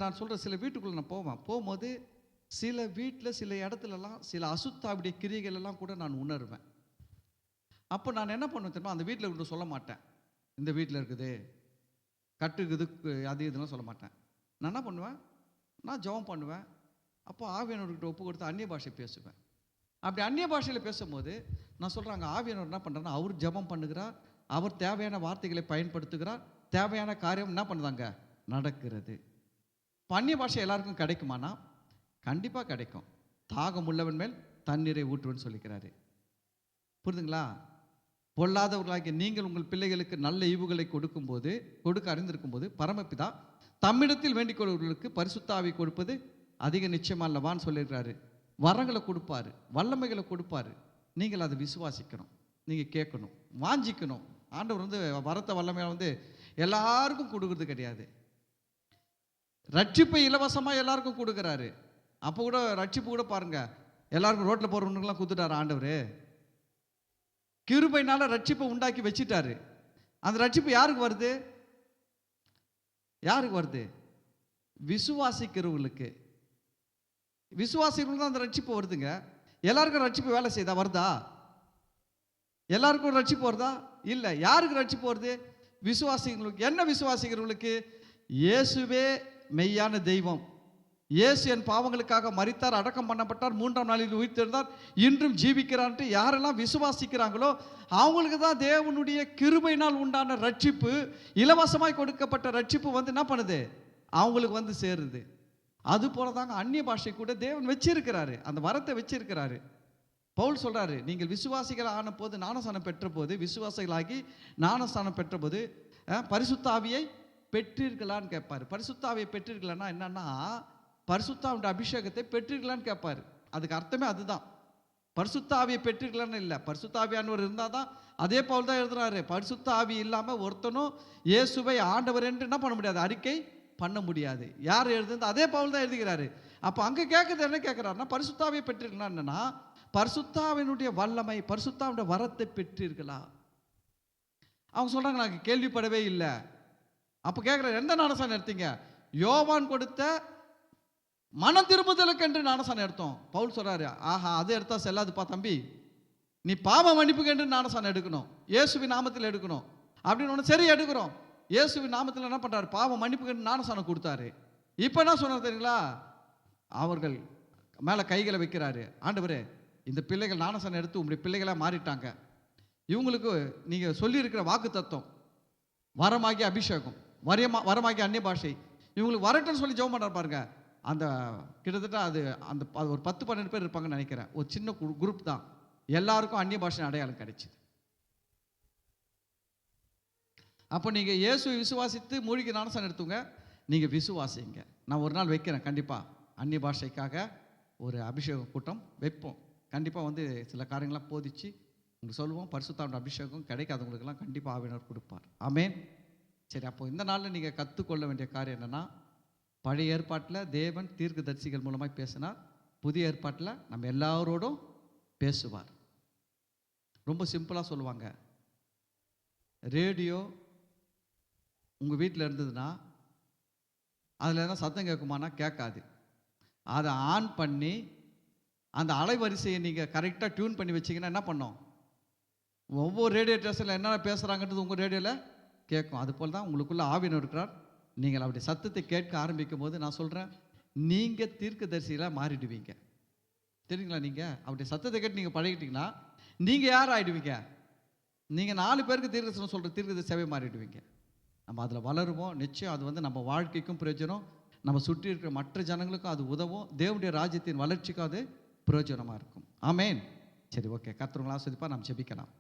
நான் சொல்கிற சில வீட்டுக்குள்ளே நான் போகும்போது சில வீட்டில் சில இடத்துலலாம் சில அசுத்தாவுடைய கிரியைகள் எல்லாம் கூட நான் உணர்வேன். அப்போ நான் என்ன பண்ணுவேன் தெரியுமா? அந்த வீட்டில் கொண்டு சொல்ல மாட்டேன், இந்த வீட்டில் இருக்குது கட்டுக்குது அது இதெல்லாம் சொல்ல மாட்டேன். நான் என்ன பண்ணுவேன்? நான் ஜெபம் பண்ணுவேன். அப்போ ஆவியானவர்கிட்ட ஒப்பு கொடுத்து அந்நிய பாஷை பேசுவேன். அப்படி அந்நிய பாஷையில் பேசும்போது நான் சொல்கிறாங்க, ஆவியானவர் என்ன பண்ணுறாருன்னா, அவர் ஜெபம் பண்ணுகிறார், அவர் தேவையான வார்த்தைகளை பயன்படுத்துகிறார், தேவையான காரியம் என்ன பண்ணுதாங்க? நடக்கிறது. இப்போ அந்நிய பாஷை எல்லாருக்கும் கிடைக்குமானா? கண்டிப்பாக கிடைக்கும். தாகம் உள்ளவன் மேல் தண்ணீரை ஊற்றுவன்னு சொல்லிக்கிறாரு. புரியுதுங்களா? பொல்லாதவர்களாகிய நீங்கள் உங்கள் பிள்ளைகளுக்கு நல்ல ஈவுகளை கொடுக்க அறிந்திருக்கும் போது பரமபிதா தம்மிடத்தில் வேண்டிக் கொள்வர்களுக்கு பரிசுத்த ஆவி கொடுப்பது அதிக நிச்சயம் அல்லவான்னு சொல்லியிருக்கிறாரு. வரங்களை கொடுப்பாரு, வல்லமைகளை கொடுப்பாரு. நீங்கள் அதை விசுவாசிக்கணும், நீங்கள் கேட்கணும், வாஞ்சிக்கணும். ஆண்டவர் வரத்த வல்லமையை எல்லாருக்கும் கொடுக்கறது கிடையாது. ரட்சிப்பை இலவசமாக எல்லாருக்கும் கொடுக்குறாரு. அப்போ கூட ரட்சிப்பு கூட பாருங்க, எல்லாருக்கும் ரோட்டில் போகிறவனுக்கெல்லாம் கொடுத்துட்டாரு ஆண்டவர். கிருபையினால ரட்சிப்பை உண்டாக்கி வச்சிட்டாரு. அந்த ரட்சிப்பு யாருக்கு வருது? யாருக்கு வருது? விசுவாசிக்கிறவங்களுக்கு. விசுவாசிக்கிறவங்களுக்கு தான் அந்த ரட்சிப்பு வருதுங்க. எல்லாருக்கும் ரட்சிப்பு வேலை செய்தா வருதா? எல்லாருக்கும் ரட்சிப்பு வருதா? இல்லை. யாருக்கு ரட்சிப்பு வருது? விசுவாசிக்கிறவங்களுக்கு. என்ன விசுவாசிக்கிறவங்களுக்கு? இயேசுவே மெய்யான தெய்வம், இயேசு என் பாவங்களுக்காக மரித்தார், அடக்கம் பண்ணப்பட்டார், 3ஆம் நாளில் உயிர்த்தெழுந்தார், இன்றும் ஜீவிக்கிறான்ட்டு யாரெல்லாம் விசுவாசிக்கிறாங்களோ அவங்களுக்கு தான் தேவனுடைய கிருபையினால் உண்டான ரட்சிப்பு, இலவசமாய் கொடுக்கப்பட்ட ரட்சிப்பு என்ன பண்ணுது? அவங்களுக்கு சேருது. அது போல தாங்க அந்நிய பாஷை கூட தேவன் வச்சிருக்கிறாரு, அந்த வரத்தை வச்சிருக்கிறாரு. பவுல் சொல்றாரு, நீங்கள் விசுவாசிகள் ஆன போது ஞானஸ்நானம் பெற்ற போது, விசுவாசிகளாகி ஞானஸ்நானம் பெற்ற போது பரிசுத்த ஆவியை பெற்றீர்களான்னு கேட்பாரு. பரிசுத்த ஆவியை பெற்றீர்களான்னா என்னன்னா, பரிசுத்தாவுடைய அபிஷேகத்தை பெற்றீர்களான்னு கேட்பாரு. அதுக்கு அர்த்தமே அதுதான். பரிசுத்த ஆவியை பெற்றீர்களான்னு இல்லை. பரிசுத்த ஆவியானவர் இருந்தால் தான், அதே பவுல் தான் எழுதுறாரு, பரிசுத்த ஆவி இல்லாமல் ஒருத்தனும் இயேசுவை ஆண்டவர் என்று என்ன பண்ண முடியாது, அறிக்கை பண்ண முடியாது. யார் எழுதுறது? அதே பவுல் தான் எழுதுகிறாரு. அப்போ அங்கே கேட்குறது என்ன கேட்குறாருன்னா, பரிசுத்த ஆவியை பெற்றீர்களா என்னன்னா, பரிசுத்தாவினுடைய வல்லமை, பரிசுத்தாவுடைய வரத்தை பெற்றீர்களா? அவங்க சொல்றாங்க, நாங்கள் கேள்விப்படவே இல்லை. அப்போ கேட்குறாரு, எந்த ஞானஸ்நானம் எடுத்தீங்க? யோவான் கொடுத்த மனம் திரும்புதலுக்கு என்று ஞானஸ்நானம் எடுத்தோம். பவுல் சொல்றாரு, ஆஹா, அது எடுத்தா செல்லாதுப்பா தம்பி, நீ பாவ மன்னிப்புக்கு என்று ஞானஸ்நானம் எடுக்கணும், இயேசுவின் நாமத்தில் எடுக்கணும் அப்படின்னு ஒன்று. சரி, எடுக்கிறோம். இயேசுவின் நாமத்தில் என்ன பண்றாரு? பாவ மன்னிப்புக்கு என்று ஞானஸ்நானம் கொடுத்தாரு. இப்போ என்ன சொன்னார் தெரியுங்களா? அவர்கள் மேலே கைகளை வைக்கிறாரு. ஆண்டவரே, இந்த பிள்ளைகள் ஞானஸ்நானம் எடுத்து உங்களுடைய பிள்ளைகளாக மாறிட்டாங்க, இவங்களுக்கு நீங்கள் சொல்லியிருக்கிற வாக்கு தத்துவம், வரமாகிய அபிஷேகம், வரமாகிய அந்நிய பாஷை இவங்களுக்கு வரட்டுன்னு சொல்லி ஜெபம் பண்ணுறாரு பாருங்க. அந்த கிட்டத்தட்ட அது ஒரு 10-12 பேர் இருப்பாங்கன்னு நினைக்கிறேன். ஒரு சின்ன குரூப் தான். எல்லாருக்கும் அந்நிய பாஷை அடையாளம் கிடைச்சிது. அப்போ நீங்கள் இயேசுவை விசுவாசித்து மூழ்கி ஞானஸ்நானம் எடுத்துங்க, நீங்கள் விசுவாசிங்க. நான் ஒரு நாள் வைக்கிறேன், கண்டிப்பாக அந்நிய பாஷைக்காக ஒரு அபிஷேக கூட்டம் வைப்போம். கண்டிப்பாக சில காரியங்களாம் போதிச்சு உங்களுக்கு சொல்லுவோம். பரிசுத்தாவின் அபிஷேகம் கிடைக்காதவங்களுக்கெல்லாம் கண்டிப்பாக ஆவியானவர் கொடுப்பார். ஆமென். சரி, அப்போ இந்த நாளில் நீங்கள் கற்றுக்கொள்ள வேண்டிய காரியம் என்னென்னா, பழைய ஏற்பாட்டில் தேவன் தீர்க்கதரிசிகள் மூலமாக பேசினார். புதிய ஏற்பாட்டில் நம்ம எல்லாரோடும் பேசுவார். ரொம்ப சிம்பிளாக சொல்லுவாங்க. ரேடியோ உங்கள் வீட்டில் இருந்ததுன்னா அதில் எதனா சத்தம் கேட்குமானா கேட்காது. அதை ஆன் பண்ணி அந்த அலைவரிசையை நீங்கள் கரெக்டாக டியூன் பண்ணி வச்சிங்கன்னா என்ன பண்ணோம்? ஒவ்வொரு ரேடியோ ஸ்டேஷனில் என்னென்ன பேசுகிறாங்கன்றது உங்கள் ரேடியோவில் கேட்கும். அதுபோல் தான் உங்களுக்குள்ள ஆவியானவர் இருக்கிறார். நீங்கள் அப்படி சத்தத்தை கேட்க ஆரம்பிக்கும் போது நான் சொல்கிறேன், நீங்கள் தீர்க்கதரிசிகளாக மாறிடுவீங்க. தெரியுங்களா? நீங்கள் அப்படி சத்தத்தை கேட்டு நீங்கள் பழகிட்டீங்கன்னா நீங்கள் யார் ஆகிடுவீங்க? நீங்கள் 4 பேருக்கு தீர்க்கதரிசனம் சொல்கிற தீர்க்கதரிசி சேவை மாறிடுவீங்க. நம்ம அதில் வளருவோம். நிச்சயம் அது நம்ம வாழ்க்கைக்கும் பிரயோஜனம், நம்ம சுற்றி இருக்கிற மற்ற ஜனங்களுக்கும் அது உதவும், தேவனுடைய ராஜ்யத்தின் வளர்ச்சிக்கும் அது பிரயோஜனமாக இருக்கும். ஆமேன். சரி, ஓகே. கர்த்தர் உங்களை ஆசீர்வதிப்பார். நாம் ஜெபிக்கலாம்.